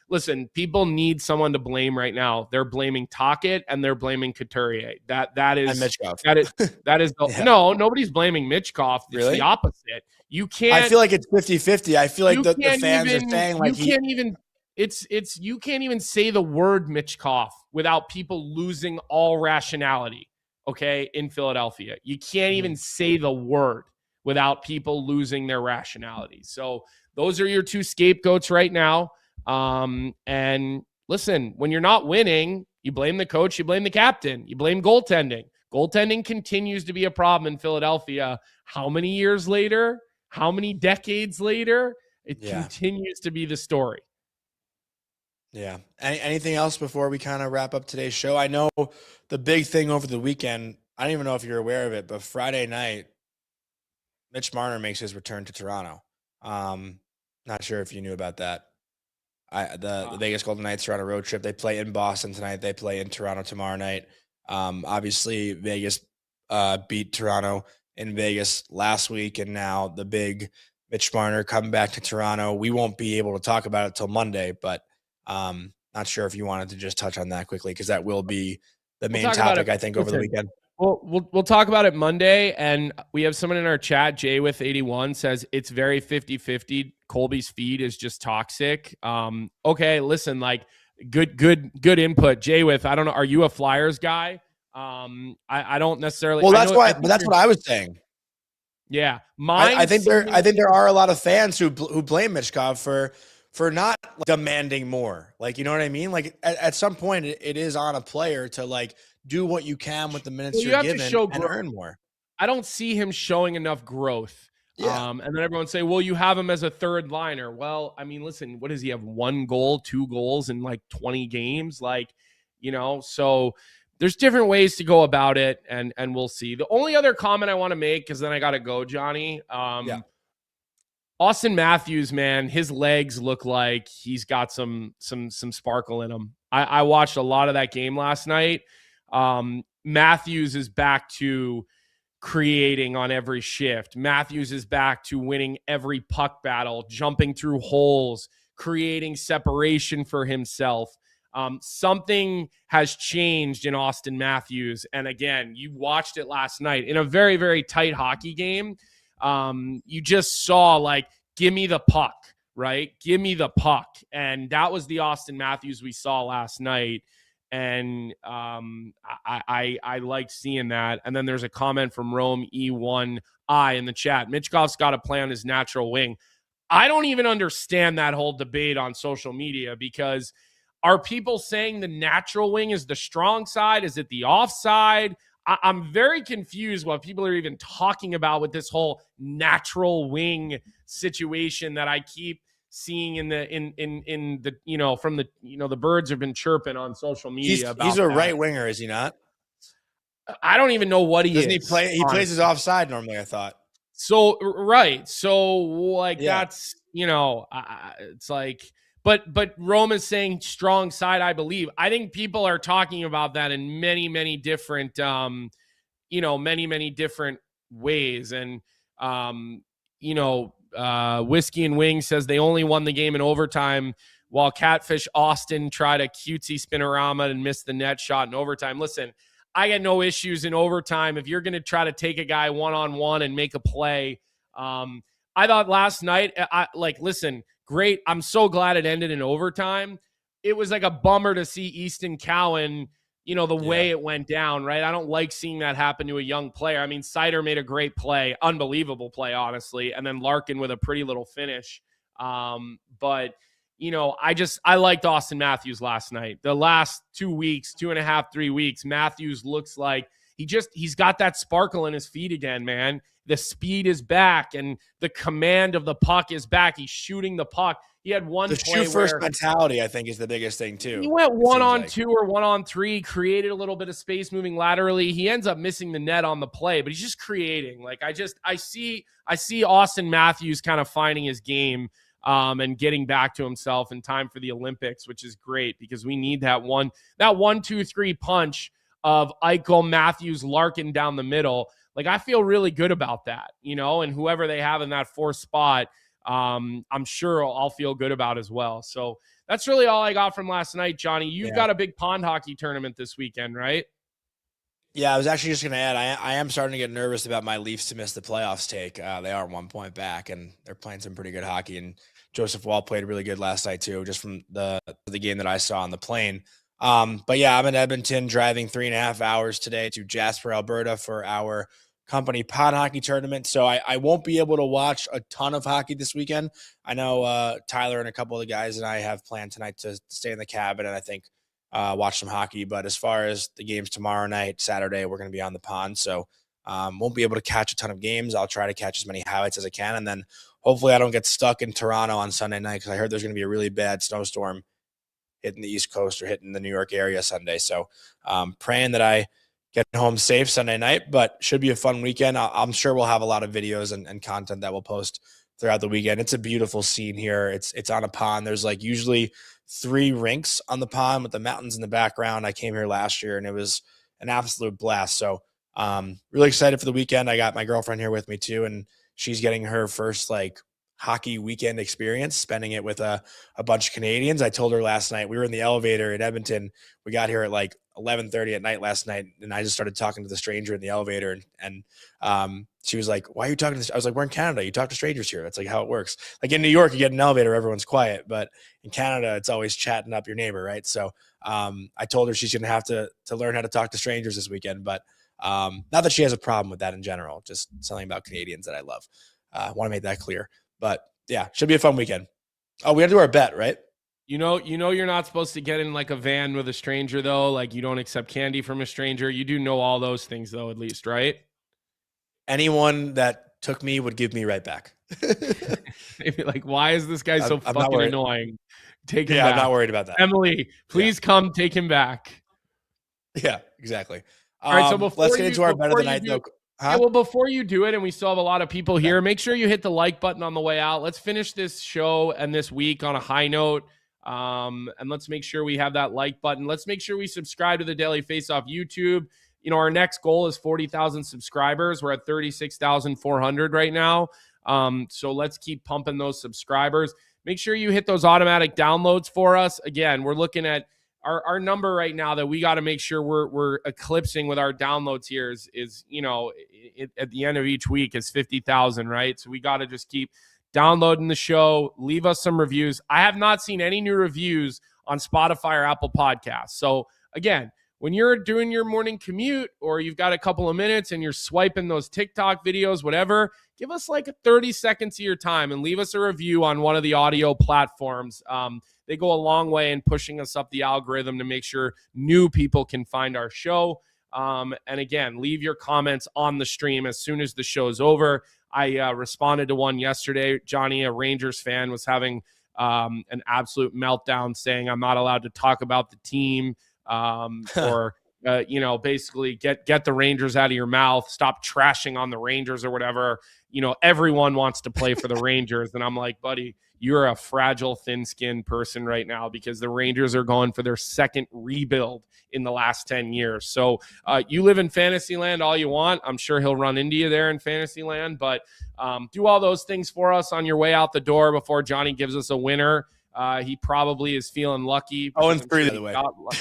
listen, people need someone to blame right now. They're blaming Tocchet and they're blaming Couturier. That is no, nobody's blaming Michkov. It's the opposite. You can't. I feel like it's 50-50. I feel like the fans are saying, like, you can't even say the word Michkov without people losing all rationality. Okay, in Philadelphia, you can't even say the word without people losing their rationality. So those are your two scapegoats right now. And listen, when you're not winning, you blame the coach, you blame the captain, you blame goaltending. Goaltending continues to be a problem in Philadelphia. How many years later? How many decades later? It continues to be the story. Yeah. Anything else before we kind of wrap up today's show? I know the big thing over the weekend, I don't even know if you're aware of it, but Friday night, Mitch Marner makes his return to Toronto. Not sure if you knew about that. The Vegas Golden Knights are on a road trip. They play in Boston tonight. They play in Toronto tomorrow night. Obviously, Vegas beat Toronto in Vegas last week, and now the big Mitch Marner coming back to Toronto. We won't be able to talk about it till Monday, but not sure if you wanted to just touch on that quickly, because that will be the main topic, I think, over the weekend. Well, we'll talk about it Monday, and we have someone in our chat, Jay with 81, says it's very 50-50. Colby's feed is just toxic. Okay, listen, like good input, Jay with. I don't know, are you a Flyers guy? I don't necessarily. Well, that's why. But that's what I was saying. Yeah, I think there are a lot of fans who blame Michkov for not demanding more. Like, you know what I mean? Like at some point, it is on a player to like do what you can with the minutes you're given and earn more. I don't see him showing enough growth. Yeah. And then everyone say, well, you have him as a third liner. Well, I mean, listen, what does he have? 1 goal, 2 goals in like 20 games? Like, you know, so there's different ways to go about it, and we'll see. The only other comment I want to make, because then I got to go, Johnny. Auston Matthews, man, his legs look like he's got some sparkle in him. I watched a lot of that game last night. Matthews is back to creating on every shift. Matthews is back to winning every puck battle, jumping through holes, creating separation for himself. Something has changed in Auston Matthews. And again, you watched it last night in a very, very tight hockey game. You just saw like, give me the puck, right? Give me the puck. And that was the Auston Matthews we saw last night. And I liked seeing that. And then there's a comment from Rome E1I in the chat. Michkov's got to play on his natural wing. I don't even understand that whole debate on social media, because are people saying the natural wing is the strong side? Is it the offside? I'm very confused what people are even talking about with this whole natural wing situation that I keep seeing in the you know, from the, you know, the birds have been chirping on social media. He's a right winger, is he not? I don't even know what he Doesn't is. He play? He plays his offside normally, I thought. So right, so like that's, you know, it's like. But Rome is saying strong side, I believe. I think people are talking about that in many, many different, many different ways. And, Whiskey and Wings says they only won the game in overtime, while Catfish Austin tried a cutesy spinorama and missed the net shot in overtime. Listen, I get no issues in overtime. If you're going to try to take a guy one-on-one and make a play, I thought last night, listen, great. I'm so glad it ended in overtime. It was like a bummer to see Easton Cowan, the way it went down, right? I don't like seeing that happen to a young player. I mean, Seider made a great play, unbelievable play, honestly, and then Larkin with a pretty little finish. But I liked Auston Matthews last night. The last 2 weeks, 2.5, 3 weeks, Matthews looks like he's got that sparkle in his feet again, man. The speed is back and the command of the puck is back. He's shooting the puck. He had one play shoot first mentality, I think, is the biggest thing too. He went 1-on-2 or 1-on-3, created a little bit of space moving laterally. He ends up missing the net on the play, but he's just creating. Like I see Auston Matthews kind of finding his game and getting back to himself in time for the Olympics, which is great because we need that 1-2-3 punch of Eichel, Matthews, Larkin down the middle. Like, I feel really good about that, and whoever they have in that fourth spot, I'm sure I'll feel good about as well. So that's really all I got from last night, Johnny. You've got a big pond hockey tournament this weekend, right? Yeah, I was actually just going to add, I am starting to get nervous about my Leafs to miss the playoffs take. They are 1 point back, and they're playing some pretty good hockey. And Joseph Wall played really good last night, too, just from the game that I saw on the plane. But yeah, I'm in Edmonton, driving 3.5 hours today to Jasper, Alberta for our company pond hockey tournament. So I won't be able to watch a ton of hockey this weekend. I know Tyler and a couple of the guys and I have planned tonight to stay in the cabin and I think watch some hockey. But as far as the games tomorrow night, Saturday, we're going to be on the pond. So won't be able to catch a ton of games. I'll try to catch as many highlights as I can. And then hopefully I don't get stuck in Toronto on Sunday night because I heard there's going to be a really bad snowstorm hitting the East Coast or hitting the New York area Sunday. So praying that I get home safe Sunday night, but should be a fun weekend. I'm sure we'll have a lot of videos and content that we'll post throughout the weekend. It's a beautiful scene here. It's on a pond. There's like usually 3 rinks on the pond with the mountains in the background. I came here last year and it was an absolute blast. So really excited for the weekend. I got my girlfriend here with me too, and she's getting her first like hockey weekend experience, spending it with a bunch of Canadians. I told her last night, we were in the elevator in Edmonton. We got here at like 11:30 at night last night, and I just started talking to the stranger in the elevator, and she was like, "Why are you talking to this?" I was like, "We're in Canada. You talk to strangers here. That's like how it works. Like in New York, you get an elevator, everyone's quiet, but in Canada, it's always chatting up your neighbor, right?" So I told her she's going to have to learn how to talk to strangers this weekend, but not that she has a problem with that in general, just something about Canadians that I love. Want to make that clear, but yeah, should be a fun weekend. Oh, we got to do our bet, right? You know, you're not supposed to get in like a van with a stranger though. Like you don't accept candy from a stranger. You do know all those things though, at least, right? Anyone that took me would give me right back. Maybe like, why is this guy so fucking annoying? Take him back. I'm not worried about that. Emily, please come take him back. Yeah, exactly. All right, so let's get into our bet of the night, though. Huh? Yeah, well, before you do it, and we still have a lot of people here, make sure you hit the like button on the way out. Let's finish this show and this week on a high note. And let's make sure we have that like button. Let's make sure we subscribe to the Daily Faceoff YouTube. You know, our next goal is 40,000 subscribers. We're at 36,400 right now. So let's keep pumping those subscribers. Make sure you hit those automatic downloads for us. Again, we're looking at our number right now that we got to make sure we're eclipsing with our downloads here is you know, at the end of each week is 50,000, right? So we got to just keep downloading the show. Leave us some reviews. I have not seen any new reviews on Spotify or Apple Podcasts. So again, when you're doing your morning commute or you've got a couple of minutes and you're swiping those TikTok videos, whatever, give us like 30 seconds of your time and leave us a review on one of the audio platforms. They go a long way in pushing us up the algorithm to make sure new people can find our show. And again, leave your comments on the stream as soon as the show's over. I responded to one yesterday. Jonny, a Rangers fan, was having an absolute meltdown saying I'm not allowed to talk about the team or, you know, basically get the Rangers out of your mouth. Stop trashing on the Rangers or whatever. You know, everyone wants to play for the Rangers. And I'm like, buddy, you're a fragile, thin-skinned person right now because the Rangers are going for their second rebuild in the last 10 years. So you live in fantasy land all you want. I'm sure he'll run into you there in fantasy land, but do all those things for us on your way out the door before Jonny gives us a winner. He probably is feeling lucky. 0-3, by the way.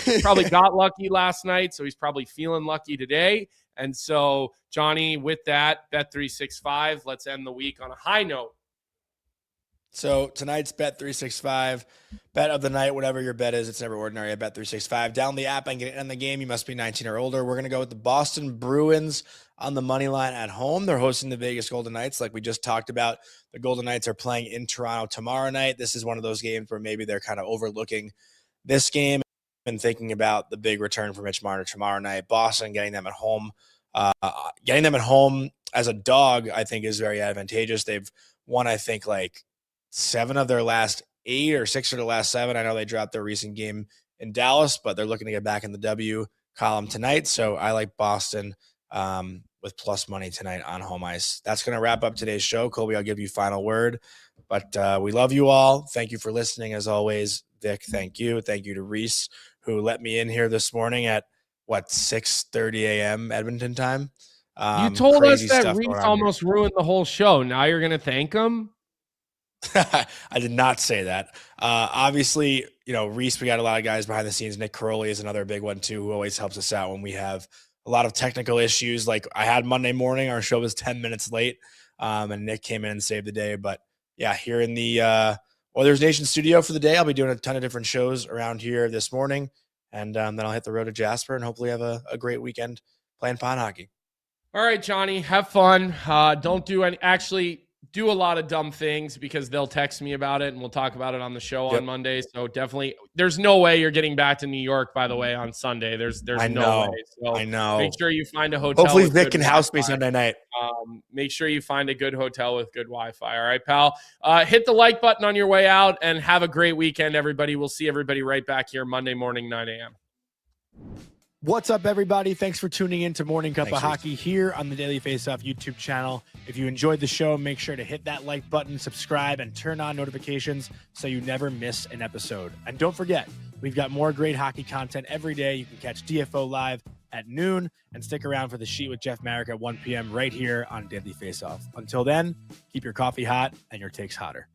He probably got lucky last night, so he's probably feeling lucky today. And so, Jonny, with that, Bet365, let's end the week on a high note. So tonight's Bet365, bet of the night, whatever your bet is, it's never ordinary at Bet365. Download the app and get in the game. You must be 19 or older. We're going to go with the Boston Bruins on the money line at home. They're hosting the Vegas Golden Knights like we just talked about. The Golden Knights are playing in Toronto tomorrow night. This is one of those games where maybe they're kind of overlooking this game and thinking about the big return for Mitch Marner tomorrow night. Boston getting them at home. Getting them at home as a dog, I think, is very advantageous. They've won, I think, like 7 of their last 8 or 6 of their last 7. I know they dropped their recent game in Dallas, but they're looking to get back in the W column tonight. So I like Boston with plus money tonight on home ice. That's going to wrap up today's show. Colby, I'll give you final word, but we love you all. Thank you for listening as always. Vic, thank you. Thank you to Reese, who let me in here this morning at 6:30 a.m. Edmonton time. You told us that Reese almost ruined the whole show. Now you're going to thank him? I did not say that. Obviously, you know, Reese, we got a lot of guys behind the scenes. Nick Caroli is another big one too, who always helps us out when we have a lot of technical issues. Like I had Monday morning, our show was 10 minutes late, and Nick came in and saved the day. But yeah, here in the Oilers Nation studio for the day, I'll be doing a ton of different shows around here this morning, and then I'll hit the road to Jasper and hopefully have a great weekend playing pond hockey. All right, Jonny, have fun. Don't do any. Actually, do a lot of dumb things because they'll text me about it and we'll talk about it on the show on Monday. So definitely, there's no way you're getting back to New York, by the way, on Sunday. There's no way. So I know. Make sure you find a hotel. Hopefully Vic can house me Sunday night. Make sure you find a good hotel with good Wi-Fi. All right, pal. Hit the like button on your way out and have a great weekend, everybody. We'll see everybody right back here Monday morning, 9 a.m. What's up, everybody? Thanks for tuning in to Morning Cuppa Hockey here on the Daily Faceoff YouTube channel. If you enjoyed the show, make sure to hit that like button, subscribe, and turn on notifications so you never miss an episode. And don't forget, we've got more great hockey content every day. You can catch DFO live at noon and stick around for the Sheet with Jeff Marek at 1 p.m. right here on Daily Faceoff. Until then, keep your coffee hot and your takes hotter.